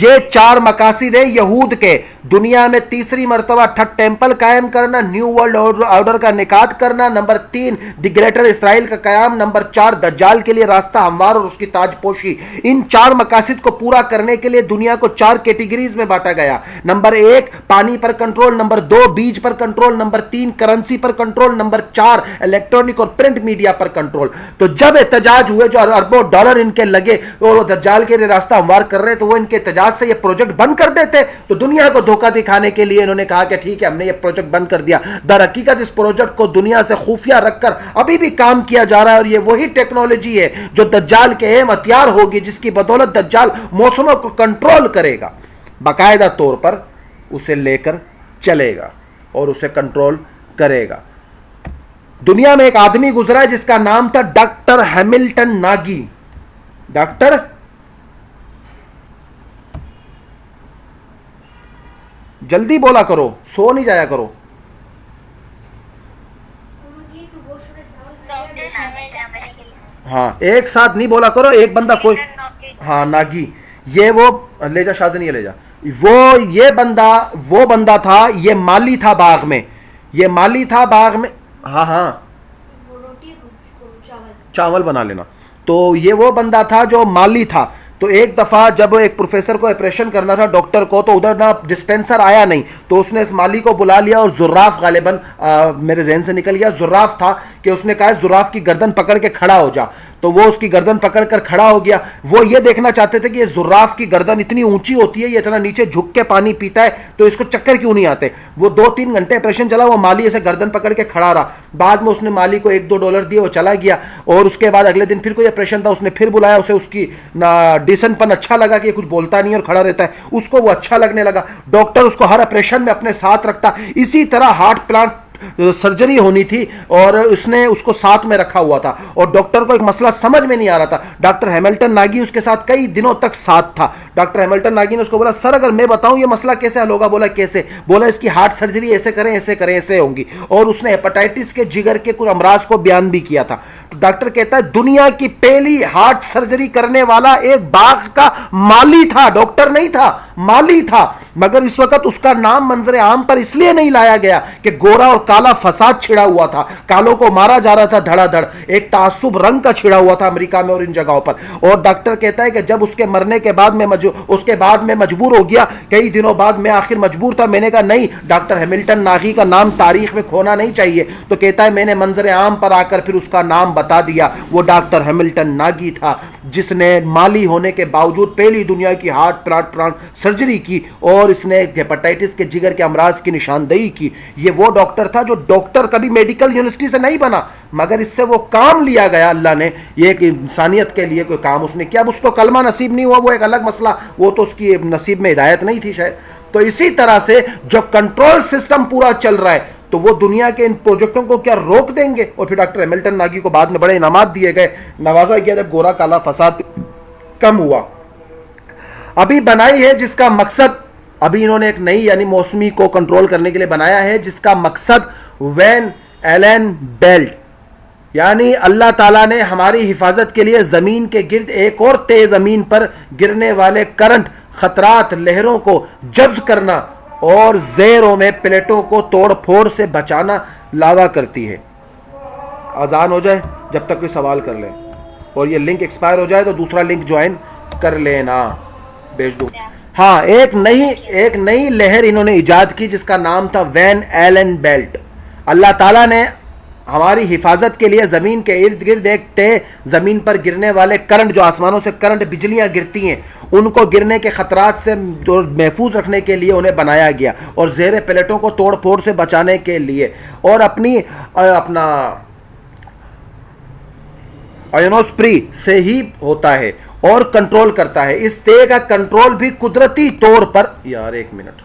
یہ 4 مقاصد ہیں یہود کے۔ دنیا میں تیسری مرتبہ تھرڈ ٹیمپل قائم کرنا، نیو ورلڈ آرڈر کا انعقاد کرنا، نمبر 3 دی گریٹر اسرائیل کا قیام، نمبر 4 دجال کے لیے راستہ ہموار اور اس کی تاج پوشی۔ ان 4 مقاصد کو پورا کرنے کے لیے دنیا کو 4 کیٹیگریز میں بانٹا گیا۔ نمبر 1 پانی پر کنٹرول، نمبر 2 بیج پر کنٹرول، نمبر 3 کرنسی پر کنٹرول، نمبر 4 الیکٹرانک اور پرنٹ میڈیا پر کنٹرول۔ تو جب احتجاج ہوئے، جو اربوں ڈالر ان کے لگے اور دجال کے لیے راستہ ہموار کر رہے تو وہ ان کے احتجاج سے یہ پروجیکٹ بند کر دیتے، تو دنیا کو دھوکہ دکھانے کے لیے انہوں نے کہا کہ ٹھیک ہے، ہم نے یہ پروجیکٹ بند کر دیا۔ در حقیقت اس پروجیکٹ کو دنیا سے خفیہ رکھ کر ابھی بھی کام کیا جا رہا ہے اور یہ وہی ٹیکنالوجی ہے جو دجال کے اہم ہتھیار ہوگی، جس کی بدولت دجال موسموں کو کنٹرول کرے گا، باقاعدہ طور پر اسے لے کر چلے گا اور اسے کنٹرول کرے گا۔ دنیا میں ایک آدمی گزرا ہے جس کا نام تھا ڈاکٹر ہیملٹن ناگی۔ ڈاکٹر جلدی بولا کرو، سو نہیں جایا کرو۔ ہاں، ایک ساتھ نہیں بولا کرو، ایک بندہ کوئی۔ ہاں، ناگی، یہ وہ لے جا، شازن یہ لے جا۔ وہ بندہ تھا، یہ مالی تھا باغ میں، یہ مالی تھا باغ میں۔ ہاں ہاں، چاول بنا لینا۔ تو یہ وہ بندہ تھا جو مالی تھا، تو ایک دفعہ جب ایک پروفیسر کو آپریشن کرنا تھا ڈاکٹر کو، تو ادھر نہ ڈسپینسر آیا نہیں، تو اس نے اس مالی کو بلا لیا، اور زراف غالباً میرے ذہن سے نکل گیا، زراف تھا، کہ اس نے کہا زراف کی گردن پکڑ کے کھڑا ہو جا، تو وہ اس کی گردن پکڑ کر کھڑا ہو گیا۔ وہ یہ دیکھنا چاہتے تھے کہ یہ زراف کی گردن اتنی اونچی ہوتی ہے، یہ اتنا نیچے جھک کے پانی پیتا ہے، تو اس کو چکر کیوں نہیں آتے۔ وہ 2-3 گھنٹے آپریشن چلا، وہ مالی ایسے گردن پکڑ کے کھڑا رہا۔ بعد میں اس نے مالی کو $1-2 دیے، وہ چلا گیا، اور اس کے بعد اگلے دن پھر کوئی آپریشن تھا، اس نے پھر بلایا اسے، اس کی ڈیسن پن اچھا لگا کہ یہ کچھ بولتا نہیں اور کھڑا رہتا ہے، اس کو وہ اچھا لگنے لگا۔ ڈاکٹر اس کو ہر آپریشن میں اپنے ساتھ رکھتا۔ اسی طرح ہارٹ پلانٹ سرجری ہونی تھی، اور اس نے اس کو ساتھ میں رکھا ہوا تھا، اور ڈاکٹر کو ایک مسئلہ سمجھ میں نہیں آ رہا تھا۔ ڈاکٹر ہیملٹن ناگی اس کے ساتھ کئی دنوں تک ساتھ تھا۔ ڈاکٹر ہیملٹن ناگی نے اس کو بولا سر اگر میں بتاؤں یہ مسئلہ کیسے حل ہوگا؟ بولا کیسے؟ بولا اس کی ہارٹ سرجری ایسے کریں ایسے کریں ایسے ہوں گی، اور اس نے ہیپاٹائٹس کے جگر کے کچھ امراض کو بیان بھی کیا تھا۔ تو ڈاکٹر کہتا ہے دنیا کی پہلی ہارٹ سرجری کرنے والا ایک باغ کا مالی تھا، ڈاکٹر نہیں تھا، مالی تھا، مگر اس وقت اس کا نام منظر عام پر اس لیے نہیں لایا گیا کہ گورا اور کالا فساد چھڑا ہوا تھا، کالوں کو مارا جا رہا تھا دھڑا دھڑ، ایک تعصب رنگ کا چھڑا ہوا تھا امریکہ میں اور ان جگہوں پر۔ اور ڈاکٹر کہتا ہے کہ جب اس کے مرنے کے بعد میں مجبور ہو گیا، کئی دنوں بعد میں آخر مجبور تھا، میں نے کہا نہیں، ڈاکٹر ہیملٹن ناگی کا نام تاریخ میں کھونا نہیں چاہیے، تو کہتا ہے میں نے منظر عام پر آ کر پھر اس کا نام بتا دیا، وہ ڈاکٹر ہیملٹن ناگی تھا جس نے مالی ہونے کے باوجود پہلی دنیا کی ہارٹ پلانٹ سرجری کی، اور اس نے ہیپاٹائٹس کے جگر کے امراض کی نشاندہی کی۔ یہ وہ ڈاکٹر تھا جو ڈاکٹر کبھی میڈیکل یونیورسٹی سے نہیں بنا، مگر اس سے وہ کام لیا گیا اللہ نے، یہ ایک انسانیت کے لیے کوئی کام اس نے کیا۔ اب اس کو کلمہ نصیب نہیں ہوا وہ ایک الگ مسئلہ، وہ تو اس کی نصیب میں ہدایت نہیں تھی شاید۔ تو اسی طرح سے جو کنٹرول سسٹم پورا چل رہا ہے، تو وہ دنیا کے ان پروجیکٹوں کو کیا روک دیں گے؟ اور پھر ڈاکٹر ہیملٹن ناگی کو بعد میں بڑے انعامات دیے گئے، نوازا گیا جب گورا کالا فساد کم ہوا۔ ابھی بنائی ہے جس کا مقصد، ابھی انہوں نے ایک نئی یعنی موسمی کو کنٹرول کرنے کے لیے بنایا ہے جس کا مقصد وین ایلن بیلٹ، یعنی اللہ تعالیٰ نے ہماری حفاظت کے لیے زمین کے گرد ایک اور تیز زمین پر گرنے والے کرنٹ، خطرات، لہروں کو جذب کرنا اور زیروں میں پلیٹوں کو توڑ پھوڑ سے بچانا لاوا کرتی ہے۔ آزان ہو جائے جب تک کوئی سوال کر لیں، اور یہ لنک ایکسپائر ہو جائے تو دوسرا لنک جوائن کر لینا، بھیج دوں۔ ہاں، ایک نئی لہر انہوں نے ایجاد کی جس کا نام تھا وین ایلن بیلٹ۔ اللہ تعالیٰ نے ہماری حفاظت کے لیے زمین کے ارد گرد ایک طے زمین پر گرنے والے کرنٹ، جو آسمانوں سے کرنٹ بجلیاں گرتی ہیں، ان کو گرنے کے خطرات سے محفوظ رکھنے کے لیے انہیں بنایا گیا، اور زیر پلیٹوں کو توڑ پھوڑ سے بچانے کے لیے، اور اپنا آئنوسپری سے ہی ہوتا ہے اور کنٹرول کرتا ہے۔ اس طے کا کنٹرول بھی قدرتی طور پر، یار ایک منٹ،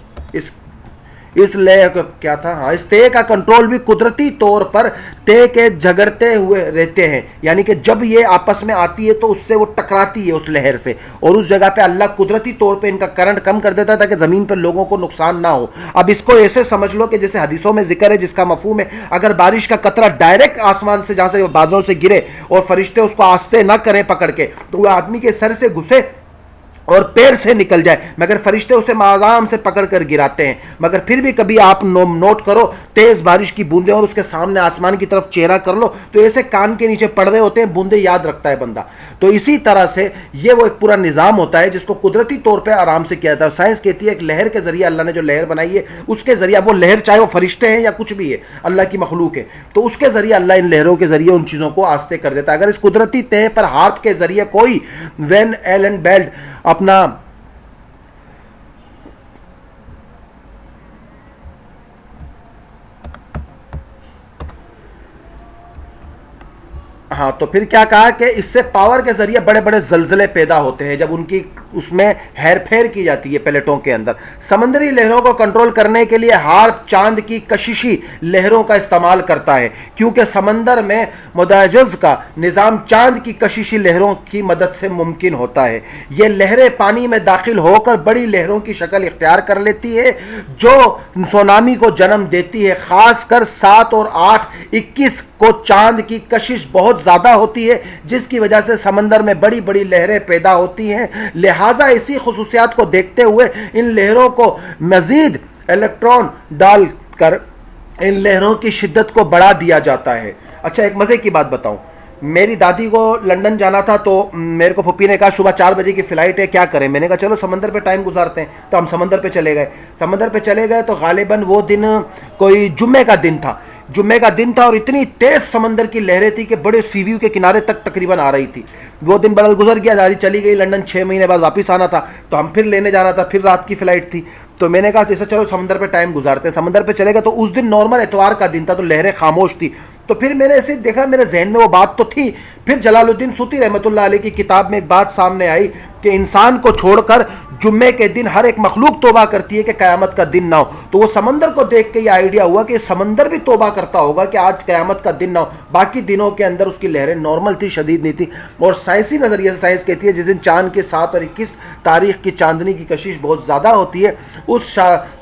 اس لے کیا تھا، ہاں، اس طے کا کنٹرول بھی قدرتی طور پر طے کے جھگڑتے ہوئے رہتے ہیں، یعنی کہ جب یہ آپس میں آتی ہے تو اس سے وہ ٹکراتی ہے اس لہر سے، اور اس جگہ پہ اللہ قدرتی طور پہ ان کا کرنٹ کم کر دیتا ہے تاکہ زمین پر لوگوں کو نقصان نہ ہو۔ اب اس کو ایسے سمجھ لو کہ جیسے حدیثوں میں ذکر ہے، جس کا مفہوم ہے اگر بارش کا قطرہ ڈائریکٹ آسمان سے، جہاں سے بادلوں سے گرے اور فرشتے اس کو آستے نہ کریں پکڑ کے، تو وہ آدمی کے سر سے گھسے اور پیر سے نکل جائے، مگر فرشتے اسے آرام سے پکڑ کر گراتے ہیں۔ مگر پھر بھی کبھی آپ نوٹ کرو تیز بارش کی بوندیں اور اس کے سامنے آسمان کی طرف چہرہ کر لو تو ایسے کان کے نیچے پڑ رہے ہوتے ہیں، بوندیں یاد رکھتا ہے بندہ۔ تو اسی طرح سے یہ وہ ایک پورا نظام ہوتا ہے جس کو قدرتی طور پہ آرام سے کیا جاتا ہے۔ سائنس کہتی ہے ایک لہر کے ذریعے، اللہ نے جو لہر بنائی ہے اس کے ذریعے، وہ لہر چاہے وہ فرشتے ہیں یا کچھ بھی ہے، اللہ کی مخلوق ہے، تو اس کے ذریعے اللہ ان لہروں کے ذریعے ان چیزوں کو آستے کر دیتا ہے۔ اگر اس قدرتی طے پر ہارپ کے ذریعے کوئی وین ایلن بیلٹ اپنا ہاں، تو پھر کیا کہا کہ اس سے پاور کے ذریعے بڑے بڑے زلزلے پیدا ہوتے ہیں جب ان کی اس میں ہیر پھیر کی جاتی ہے پلیٹوں کے اندر۔ سمندری لہروں کو کنٹرول کرنے کے لیے ہارپ چاند کی کششی لہروں کا استعمال کرتا ہے، کیونکہ سمندر میں مداجز کا نظام چاند کی کششی لہروں کی مدد سے ممکن ہوتا ہے۔ یہ لہریں پانی میں داخل ہو کر بڑی لہروں کی شکل اختیار کر لیتی ہے جو سونامی کو جنم دیتی ہے۔ خاص کر 7 اور 8 21 کو چاند کی کشش بہت زیادہ ہوتی ہے، جس کی وجہ سے سمندر میں بڑی بڑی لہریں پیدا ہوتی ہیں۔ لہٰذا اسی خصوصیات کو دیکھتے ہوئے ان لہروں کو مزید الیکٹران ڈال کر ان لہروں کی شدت کو بڑھا دیا جاتا ہے۔ اچھا، ایک مزے کی بات بتاؤں، میری دادی کو لندن جانا تھا تو میرے کو پھپھی نے کہا صبح 4 بجے کی فلائٹ ہے، کیا کریں؟ میں نے کہا چلو سمندر پہ ٹائم گزارتے ہیں، تو ہم سمندر پہ چلے گئے. سمندر پہ چلے گئے تو غالباً وہ دن کوئی جمعے کا دن تھا، جمعے کا دن تھا، اور اتنی تیز سمندر کی لہریں تھی کہ بڑے سی ویو کے کنارے تک تقریباً آ رہی تھی. وہ دن بدل گزر گیا، دادی چلی گئی لندن، 6 مہینے بعد واپس آنا تھا، تو ہم پھر لینے جانا تھا، پھر رات کی فلائٹ تھی. تو میں نے کہا جیسے چلو سمندر پہ ٹائم گزارتے ہیں. سمندر پہ چلے گئے تو اس دن نارمل اتوار کا دن تھا، تو لہریں خاموش تھی. تو پھر میں نے ایسے دیکھا، میرے ذہن میں وہ بات تو تھی. پھر جلال الدین سوتی رحمۃ اللہ علیہ کی کتاب میں ایک بات سامنے آئی کہ انسان کو چھوڑ کر جمعے کے دن ہر ایک مخلوق توبہ کرتی ہے کہ قیامت کا دن نہ ہو. تو وہ سمندر کو دیکھ کے یہ آئیڈیا ہوا کہ سمندر بھی توبہ کرتا ہوگا کہ آج قیامت کا دن نہ ہو. باقی دنوں کے اندر اس کی لہریں نارمل تھی، شدید نہیں تھی. اور سائنسی نظریے سے سائنس کہتی ہے جس دن چاند کے 7 اور 21 تاریخ کی چاندنی کی کشش بہت زیادہ ہوتی ہے، اس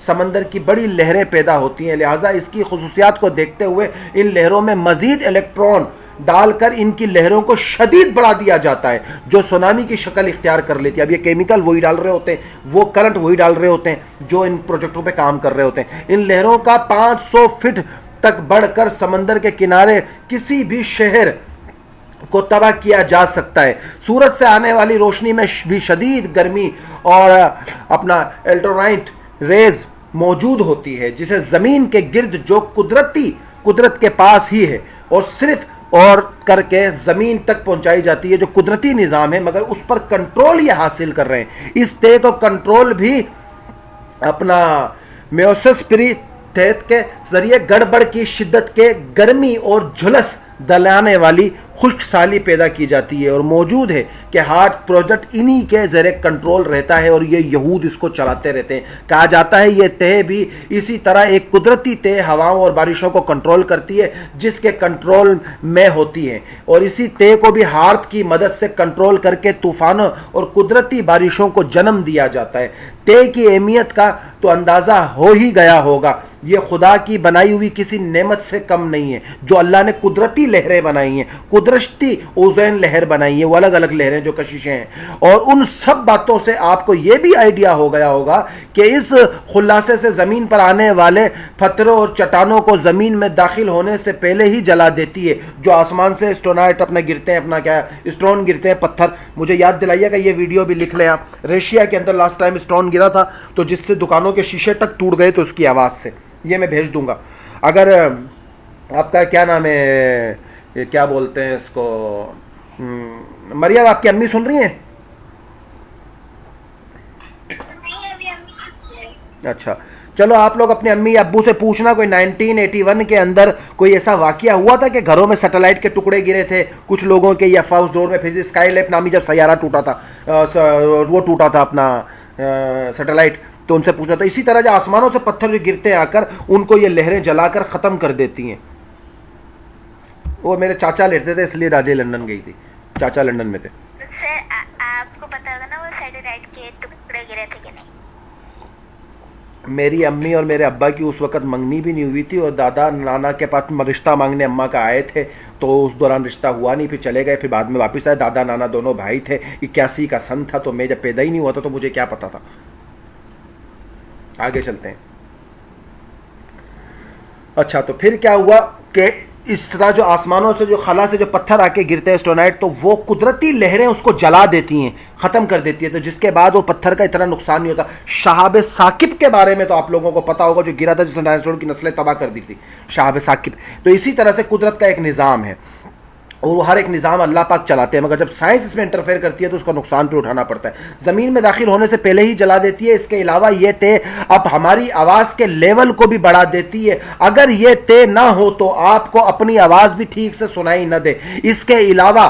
سمندر کی بڑی لہریں پیدا ہوتی ہیں. لہٰذا اس کی خصوصیات کو دیکھتے ہوئے ان لہروں میں مزید الیکٹران ڈال کر ان کی لہروں کو شدید بڑھا دیا جاتا ہے، جو سونامی کی شکل اختیار کر لیتی ہے. اب یہ کیمیکل وہی ڈال رہے ہوتے ہیں، وہ کرنٹ وہی ڈال رہے ہوتے ہیں جو ان پروجیکٹوں پہ کام کر رہے ہوتے ہیں. ان لہروں کا 500 فٹ تک بڑھ کر سمندر کے کنارے کسی بھی شہر کو تباہ کیا جا سکتا ہے. سورج سے آنے والی روشنی میں بھی شدید گرمی اور اپنا الٹرائٹ ریز موجود ہوتی ہے، جسے زمین کے گرد جو قدرت کے پاس ہی ہے اور صرف اور کر کے زمین تک پہنچائی جاتی ہے، جو قدرتی نظام ہے، مگر اس پر کنٹرول یہ حاصل کر رہے ہیں. اس طے کو کنٹرول بھی اپنا میوسس پری تحت کے ذریعے گڑبڑ کی شدت کے گرمی اور جھلس دلانے والی خشک سالی پیدا کی جاتی ہے، اور موجود ہے کہ ہارٹ پروجیکٹ انہی کے زیر کنٹرول رہتا ہے اور یہ یہود اس کو چلاتے رہتے ہیں. کہا جاتا ہے یہ تہ بھی اسی طرح ایک قدرتی تہ ہواؤں اور بارشوں کو کنٹرول کرتی ہے جس کے کنٹرول میں ہوتی ہے، اور اسی تہ کو بھی ہارپ کی مدد سے کنٹرول کر کے طوفانوں اور قدرتی بارشوں کو جنم دیا جاتا ہے. تہ کی اہمیت کا تو اندازہ ہو ہی گیا ہوگا. یہ خدا کی بنائی ہوئی کسی نعمت سے کم نہیں ہے جو اللہ نے قدرتی لہریں بنائی ہیں، قدرتی اوزین لہر بنائی ہیں، وہ الگ الگ لہریں جو کششیں ہیں. اور ان سب باتوں سے آپ کو یہ بھی آئیڈیا ہو گیا ہوگا کہ اس خلاصے سے زمین پر آنے والے پتھروں اور چٹانوں کو زمین میں داخل ہونے سے پہلے ہی جلا دیتی ہے. جو آسمان سے اسٹونائٹ اپنا گرتے ہیں، اپنا کیا اسٹون گرتے ہیں، پتھر. مجھے یاد دلائیے گا، یہ ویڈیو بھی لکھ لیں آپ. ریشیا کے اندر لاسٹ ٹائم اسٹون گرا تھا تو جس سے دکانوں کے شیشے تک ٹوٹ گئے تو اس کی آواز سے. یہ میں بھیج دوں گا. اگر آپ کا کیا نام ہے، یہ کیا بولتے ہیں اس کو، مریم آپ کی امی سن رہی ہیں؟ اچھا چلو، آپ لوگ اپنے امی ابو سے پوچھنا کوئی 1981 کے اندر کوئی ایسا واقعہ ہوا تھا کہ گھروں میں سیٹلائٹ کے ٹکڑے گرے تھے کچھ لوگوں کے، یا فاؤس دور میں پھر اسکائی لیپ نامی جب سیارہ ٹوٹا تھا، وہ ٹوٹا تھا اپنا سیٹلائٹ، تو ان سے پوچھنا تھا. اسی طرح جو آسمانوں سے پتھر جو گرتے ہیں آ کر ان کو یہ لہریں جلا کر ختم کر دیتی ہیں. وہ میرے چاچا لیتے تھے، اس لیے راجے لندن گئی تھی، چاچا لندن میں تھے. آپ کو پتا ہوگا نا وہ سیٹلائٹ کے ٹکڑے گرے تھے کہ نہیں؟ میری امی اور میرے ابا کی اس وقت منگنی بھی نہیں ہوئی تھی، اور دادا نانا کے پاس رشتہ مانگنے اماں کا آئے تھے تو اس دوران رشتہ ہوا نہیں، پھر چلے گئے، پھر بعد میں واپس آئے. دادا نانا دونوں بھائی تھے. 81 کا سن تھا تو میں جب پیدا ہی نہیں ہوا تھا تو مجھے کیا پتا تھا. آگے چلتے ہیں. اچھا تو پھر کیا ہوا کہ اس طرح جو آسمانوں سے جو خلا سے جو پتھر آ کے گرتے ہیں اسٹونائٹ، تو وہ قدرتی لہریں اس کو جلا دیتی ہیں، ختم کر دیتی ہے، تو جس کے بعد وہ پتھر کا اتنا نقصان نہیں ہوتا. شہاب ثاقب کے بارے میں تو آپ لوگوں کو پتا ہوگا، جو گرا تھا جس نے ڈائناسور کی نسلیں تباہ کر دی تھی، شہاب ثاقب. تو اسی طرح سے قدرت کا ایک نظام ہے اور وہ ہر ایک نظام اللہ پاک چلاتے ہیں، مگر جب سائنس اس میں انٹرفیئر کرتی ہے تو اس کا نقصان پہ اٹھانا پڑتا ہے. زمین میں داخل ہونے سے پہلے ہی جلا دیتی ہے. اس کے علاوہ یہ طے اب ہماری آواز کے لیول کو بھی بڑھا دیتی ہے. اگر یہ طے نہ ہو تو آپ کو اپنی آواز بھی ٹھیک سے سنائی نہ دے. اس کے علاوہ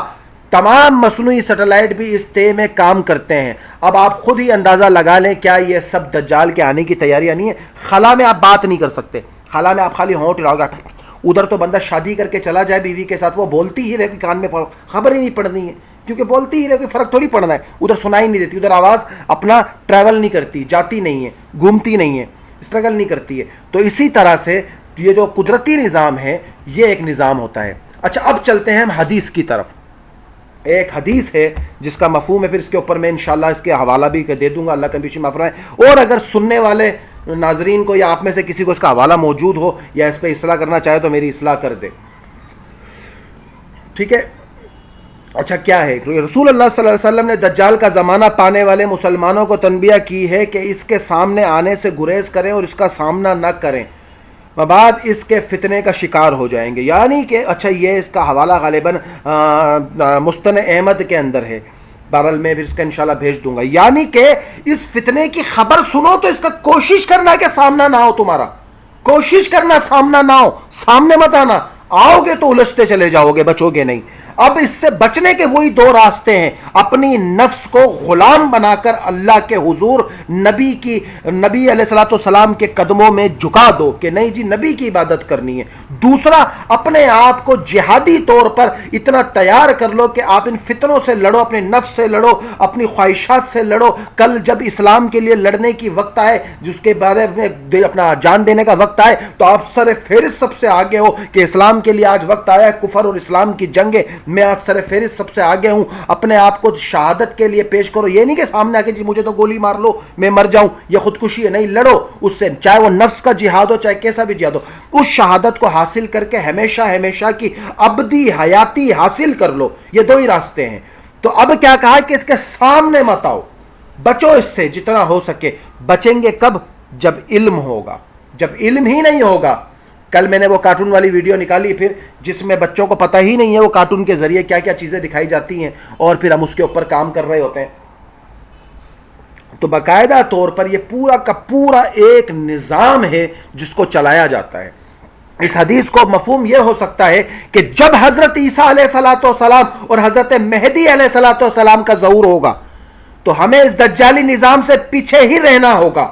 تمام مصنوعی سیٹلائٹ بھی اس طے میں کام کرتے ہیں. اب آپ خود ہی اندازہ لگا لیں کیا یہ سب دجال کے آنے کی تیاریاں نہیں ہے. خلا میں آپ بات نہیں کر سکتے، خلا میں آپ خالی ہونٹ ہلاؤ گے. ادھر تو بندہ شادی کر کے چلا جائے بیوی کے ساتھ، وہ بولتی ہی رہے کہ کان میں خبر ہی نہیں پڑنی ہے، کیونکہ بولتی ہی رہے کہ فرق تھوڑی پڑنا ہے. ادھر سنائی نہیں دیتی، ادھر آواز اپنا ٹریول نہیں کرتی، جاتی نہیں ہے، گھومتی نہیں ہے، اسٹرگل نہیں کرتی ہے. تو اسی طرح سے یہ جو قدرتی نظام ہے یہ ایک نظام ہوتا ہے. اچھا اب چلتے ہیں ہم حدیث کی طرف. ایک حدیث ہے جس کا مفہوم ہے، پھر اس کے اوپر میں انشاءاللہ اس کے حوالہ بھی دے دوں گا، اللہ کا بھی معاف فرمائے. اور اگر سننے والے ناظرین کو یا آپ میں سے کسی کو اس کا حوالہ موجود ہو یا اس پہ اصلاح کرنا چاہے تو میری اصلاح کر دے، ٹھیک ہے. اچھا کیا ہے؟ رسول اللہ صلی اللہ علیہ وسلم نے دجال کا زمانہ پانے والے مسلمانوں کو تنبیہ کی ہے کہ اس کے سامنے آنے سے گریز کریں اور اس کا سامنا نہ کریں، بعد اس کے فتنے کا شکار ہو جائیں گے. یعنی کہ اچھا یہ اس کا حوالہ غالباً مستند احمد کے اندر ہے، بہرحال میں پھر اس کا انشاءاللہ بھیج دوں گا. یعنی کہ اس فتنے کی خبر سنو تو اس کا کوشش کرنا کہ سامنا نہ ہو، تمہارا کوشش کرنا سامنا نہ ہو، سامنے مت آنا، آؤ گے تو الجھتے چلے جاؤ گے، بچو گے نہیں. اب اس سے بچنے کے وہی دو راستے ہیں، اپنی نفس کو غلام بنا کر اللہ کے حضور نبی علیہ الصلوۃ والسلام کے قدموں میں جھکا دو کہ نہیں جی نبی کی عبادت کرنی ہے. دوسرا، اپنے آپ کو جہادی طور پر اتنا تیار کر لو کہ آپ ان فتنوں سے لڑو، اپنے نفس سے لڑو، اپنی خواہشات سے لڑو. کل جب اسلام کے لیے لڑنے کی وقت آئے، جس کے بارے میں اپنا جان دینے کا وقت آئے، تو آپ سر فہرست سب سے آگے ہو کہ اسلام کے لیے آج وقت آیا ہے، کفر اور اسلام کی جنگ ہے، میں آج سر فہرست سب سے آگے ہوں. اپنے آپ کو شہادت کے لیے پیش کرو. یہ نہیں کہ سامنے آ کے جی مجھے تو گولی مار لو میں مر جاؤں، یہ خودکشی ہے. نہیں، لڑو اس سے، چاہے وہ نفس کا جہاد ہو چاہے کیسا بھی جہاد ہو. اس شہادت کو حاصل کر کے ہمیشہ کی ابدی حیاتی حاصل کر لو. یہ دو ہی راستے ہیں. تو اب کیا کہا کہ اس کے سامنے مت آؤ، بچو اس سے جتنا ہو سکے. بچیں گے کب؟ جب علم ہوگا. جب علم ہی نہیں ہوگا، کل میں نے وہ کارٹون والی ویڈیو نکالی پھر، جس میں بچوں کو پتہ ہی نہیں ہے وہ کارٹون کے ذریعے کیا کیا چیزیں دکھائی جاتی ہیں، اور پھر ہم اس کے اوپر کام کر رہے ہوتے ہیں. تو باقاعدہ طور پر یہ پورا کا پورا ایک نظام ہے جس کو چلایا جاتا ہے. اس حدیث کو مفہوم یہ ہو سکتا ہے کہ جب حضرت عیسیٰ علیہ الصلوۃ والسلام اور حضرت مہدی علیہ الصلوۃ والسلام کا ظہور ہوگا تو ہمیں اس دجالی نظام سے پیچھے ہی رہنا ہوگا.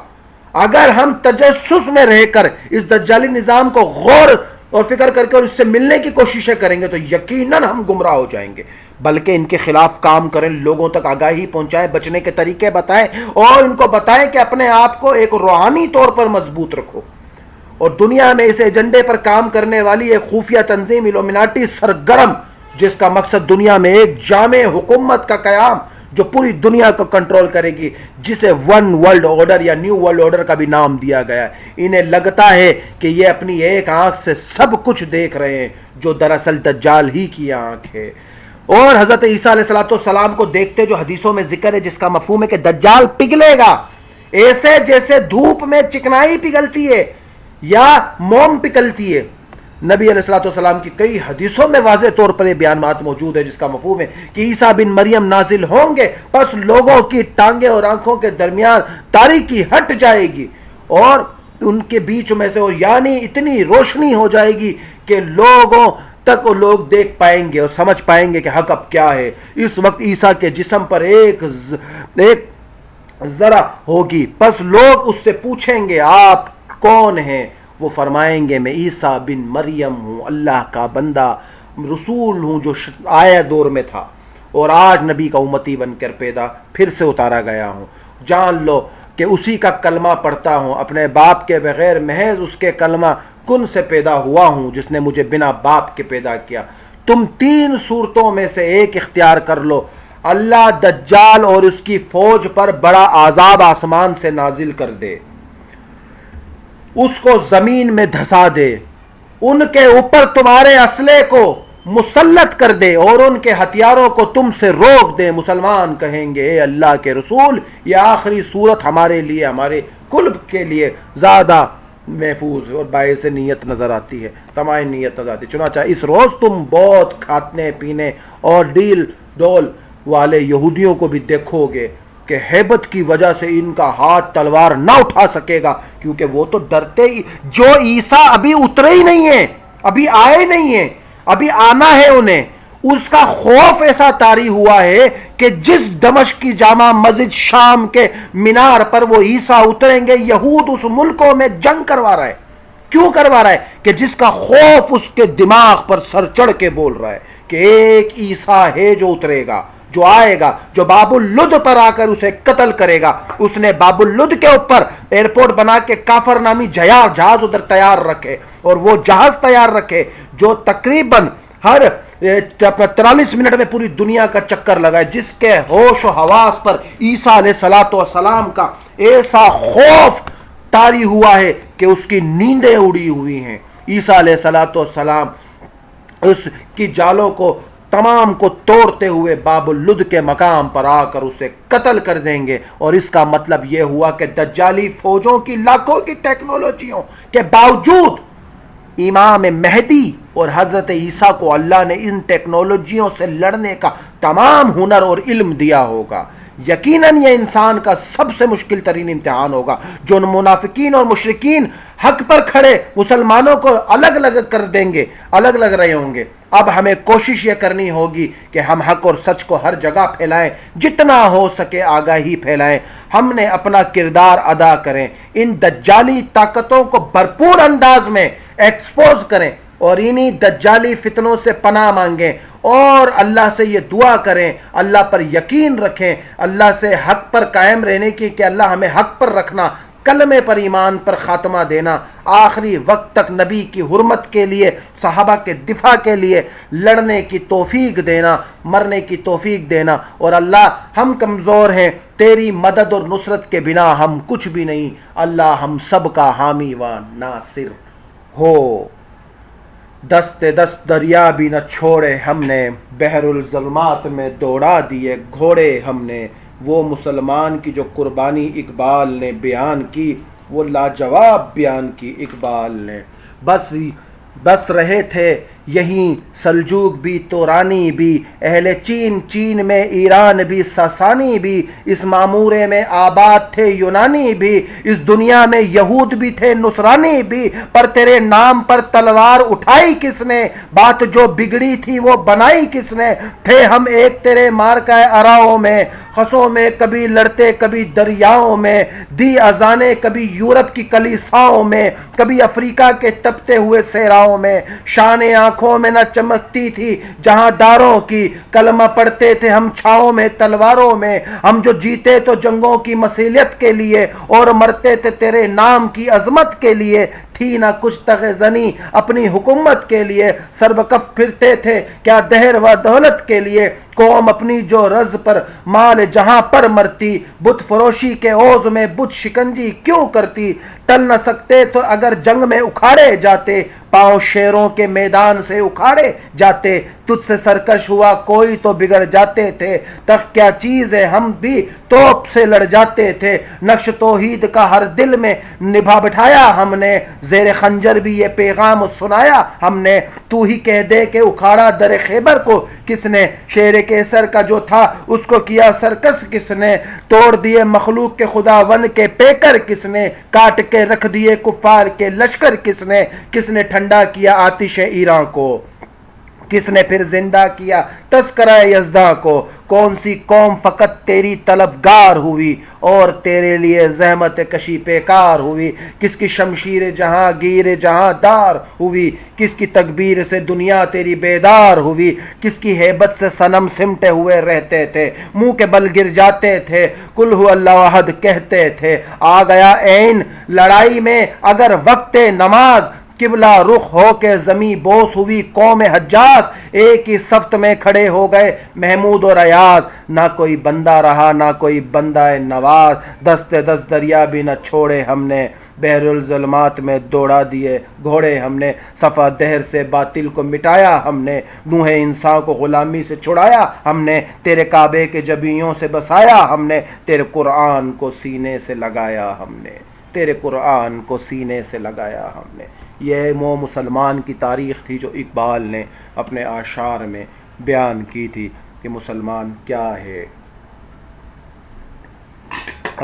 اگر ہم تجسس میں رہ کر اس دجالی نظام کو غور اور فکر کر کے اور اس سے ملنے کی کوششیں کریں گے تو یقیناً ہم گمراہ ہو جائیں گے. بلکہ ان کے خلاف کام کریں، لوگوں تک آگاہی پہنچائیں، بچنے کے طریقے بتائیں، اور ان کو بتائیں کہ اپنے آپ کو ایک روحانی طور پر مضبوط رکھو. اور دنیا میں اس ایجنڈے پر کام کرنے والی ایک خفیہ تنظیم الومناٹی سرگرم، جس کا مقصد دنیا میں ایک جامع حکومت کا قیام جو پوری دنیا کو کنٹرول کرے گی، جسے ون ورلڈ آرڈر یا نیو ورلڈ آرڈر کا بھی نام دیا گیا ہے. انہیں لگتا ہے کہ یہ اپنی ایک آنکھ سے سب کچھ دیکھ رہے ہیں، جو دراصل دجال ہی کی آنکھ ہے. اور حضرت عیسیٰ علیہ السلام کو دیکھتے جو حدیثوں میں ذکر ہے، جس کا مفہوم ہے کہ دجال پگھلے گا ایسے جیسے دھوپ میں چکنائی پگھلتی ہے یا موم پگھلتی ہے. نبی علیہ السلام کی کئی حدیثوں میں واضح طور پر یہ بیانات موجود ہے، جس کا مفہوم ہے کہ عیسیٰ بن مریم نازل ہوں گے، پس لوگوں کی ٹانگیں اور آنکھوں کے درمیان تاریکی ہٹ جائے گی اور ان کے بیچ میں سے، یعنی اتنی روشنی ہو جائے گی کہ لوگوں تک لوگ دیکھ پائیں گے اور سمجھ پائیں گے کہ حق اب کیا ہے. اس وقت عیسیٰ کے جسم پر ایک ذرا ہوگی، پس لوگ اس سے پوچھیں گے آپ کون ہیں؟ وہ فرمائیں گے میں عیسیٰ بن مریم ہوں، اللہ کا بندہ رسول ہوں جو آیا دور میں تھا اور آج نبی کا امتی بن کر پھر سے اتارا گیا ہوں. جان لو کہ اسی کا کلمہ پڑھتا ہوں، اپنے باپ کے بغیر محض اس کے کلمہ کن سے پیدا ہوا ہوں جس نے مجھے بنا باپ کے پیدا کیا. تم تین صورتوں میں سے ایک اختیار کر لو، اللہ دجال اور اس کی فوج پر بڑا عذاب آسمان سے نازل کر دے، اس کو زمین میں دھسا دے، ان کے اوپر تمہارے اسلحے کو مسلط کر دے اور ان کے ہتھیاروں کو تم سے روک دے. مسلمان کہیں گے اے اللہ کے رسول، یہ آخری صورت ہمارے لیے، ہمارے قلب کے لیے زیادہ محفوظ اور باعث نیت نظر آتی ہے، تمام نیت نظر آتی ہے. چنانچہ اس روز تم بہت کھانے پینے اور ڈیل ڈول والے یہودیوں کو بھی دیکھو گے کہ ہیبت کی وجہ سے ان کا ہاتھ تلوار نہ اٹھا سکے گا، کیونکہ وہ تو ڈرتے ہی، جو عیسیٰ ابھی اترے ہی نہیں ہیں، ابھی آئے نہیں ہیں، ابھی آنا ہے انہیں. اس کا خوف ایسا طاری ہوا ہے کہ جس دمشق کی جامع مسجد شام کے مینار پر وہ عیسیٰ اتریں گے، یہود اس ملکوں میں جنگ کروا رہا ہے. کیوں کروا رہا ہے؟ کہ جس کا خوف اس کے دماغ پر سر چڑھ کے بول رہا ہے کہ ایک عیسیٰ ہے جو اترے گا، جو آئے گا، جو باب اللد پر آ کر اسے قتل کرے گا. اس نے باب اللد کے اوپر ایئرپورٹ بنا کے کافر نامی جہاز ادھر تیار رکھے، اور وہ جہاز تیار رکھے جو تقریباً ہر 43 منٹ میں پوری دنیا کا چکر لگائے، جس کے ہوش و حواس پر عیسیٰ علیہ السلام کا ایسا خوف طاری ہوا ہے کہ اس کی نیندیں اڑی ہوئی ہیں. عیسیٰ علیہ السلام اس کی جالوں کو تمام کو توڑتے ہوئے باب اللد کے مقام پر آ کر اسے قتل کر دیں گے. اور اس کا مطلب یہ ہوا کہ دجالی فوجوں کی لاکھوں کی ٹیکنالوجیوں کے باوجود امام مہدی اور حضرت عیسیٰ کو اللہ نے ان ٹیکنالوجیوں سے لڑنے کا تمام ہنر اور علم دیا ہوگا. یقیناً یہ انسان کا سب سے مشکل ترین امتحان ہوگا. جو منافقین اور مشرکین حق پر کھڑے مسلمانوں کو الگ الگ کر دیں گے، الگ الگ رہے ہوں گے. اب ہمیں کوشش یہ کرنی ہوگی کہ ہم حق اور سچ کو ہر جگہ پھیلائیں، جتنا ہو سکے آگاہی پھیلائیں. ہم نے اپنا کردار ادا کریں، ان دجالی طاقتوں کو بھرپور انداز میں ایکسپوز کریں اور انہی دجالی فتنوں سے پناہ مانگیں اور اللہ سے یہ دعا کریں، اللہ پر یقین رکھیں، اللہ سے حق پر قائم رہنے کی کہ اللہ ہمیں حق پر رکھنا، کلمے پر ایمان پر خاتمہ دینا، آخری وقت تک نبی کی حرمت کے لیے، صحابہ کے دفاع کے لیے لڑنے کی توفیق دینا، مرنے کی توفیق دینا. اور اللہ ہم کمزور ہیں، تیری مدد اور نصرت کے بنا ہم کچھ بھی نہیں. اللہ ہم سب کا حامی و ناصر ہو. دست دست دریا بھی نہ چھوڑے ہم نے، بحر الظلمات میں دوڑا دیے گھوڑے ہم نے. وہ مسلمان کی جو قربانی اقبال نے بیان کی، وہ لاجواب بیان کی اقبال نے. بس رہے تھے یہیں سلجوق بھی تورانی بھی، اہل چین میں ایران بھی ساسانی بھی، اس معمورے میں آباد تھے یونانی بھی، اس دنیا میں یہود بھی تھے نصرانی بھی. پر تیرے نام پر تلوار اٹھائی کس نے، بات جو بگڑی تھی وہ بنائی کس نے. تھے ہم ایک تیرے مارکہ اراؤں میں، خسوں میں کبھی لڑتے کبھی دریاؤں میں، دی اذانیں کبھی یورپ کی کلیساؤں میں، کبھی افریقہ کے تپتے ہوئے صحراؤں میں. شان آنکھوں میں نہ چمکتی تھی جہاں داروں کی، کلمہ پڑھتے تھے ہم چھاؤں میں تلواروں میں. ہم جو جیتے تو جنگوں کی مسیلیت کے لیے اور مرتے تھے تیرے نام کی عظمت کے لیے. تھی نہ کچھ تغ زنی اپنی حکومت کے لیے، سربکف پھرتے تھے کیا دہر و دولت کے لیے. قوم اپنی جو رز پر مال جہاں پر مرتی، بت فروشی کے عوض میں بت شکنجی کیوں کرتی. ٹل نہ سکتے تو اگر جنگ میں اکھاڑے جاتے، پاؤں شیروں کے میدان سے اکھاڑے جاتے. تجھ سے سرکش ہوا کوئی تو بگڑ جاتے تھے، تک کیا چیز ہے ہم بھی توپ سے لڑ جاتے تھے. نقش توحید کا ہر دل میں نبھا بٹھایا ہم نے، زیر خنجر بھی یہ پیغام سنایا ہم نے. تو ہی کہہ دے کہ اکھاڑا در خیبر کو کس نے، شیر کیسر کا جو تھا اس کو کیا سرکس کس نے. توڑ دیے مخلوق کے خدا ون کے پیکر کس نے، کاٹ کے رکھ دیے کفار کے لشکر کس نے. کس نے ٹھنڈا کیا آتش ایراں کو، کس نے پھر زندہ کیا تذکرہ یزداں کو. کون سی قوم فقط تیری طلبگار ہوئی اور تیرے لیے زحمت کشی پیکار ہوئی. کس کی شمشیر جہاں گیر جہاں دار ہوئی، کس کی تکبیر سے دنیا تیری بیدار ہوئی. کس کی ہیبت سے صنم سمٹے ہوئے رہتے تھے، منہ کے بل گر جاتے تھے، قل هو اللہ احد کہتے تھے. آ گیا عین لڑائی میں اگر وقت نماز، قبلہ رخ ہو کے زمیں بوس ہوئی قوم حجاز. ایک ہی صفت میں کھڑے ہو گئے محمود اور ایاز، نہ کوئی بندہ رہا نہ کوئی بندہ نواز. دست دست دریا بھی نہ چھوڑے ہم نے، بحر الظلمات میں دوڑا دیے گھوڑے ہم نے. صفا دہر سے باطل کو مٹایا ہم نے، نوح انسان کو غلامی سے چھڑایا ہم نے. تیرے کعبے کے جبیوں سے بسایا ہم نے، تیرے قرآن کو سینے سے لگایا ہم نے، تیرے قرآن کو سینے سے لگایا ہم نے. یہ وہ مسلمان کی تاریخ تھی جو اقبال نے اپنے اشعار میں بیان کی تھی کہ مسلمان کیا ہے.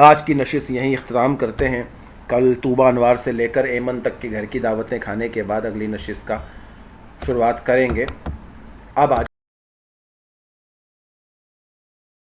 آج کی نشست یہیں اختتام کرتے ہیں. کل طوبہ انوار سے لے کر ایمن تک کے گھر کی دعوتیں کھانے کے بعد اگلی نشست کا شروعات کریں گے. اب آج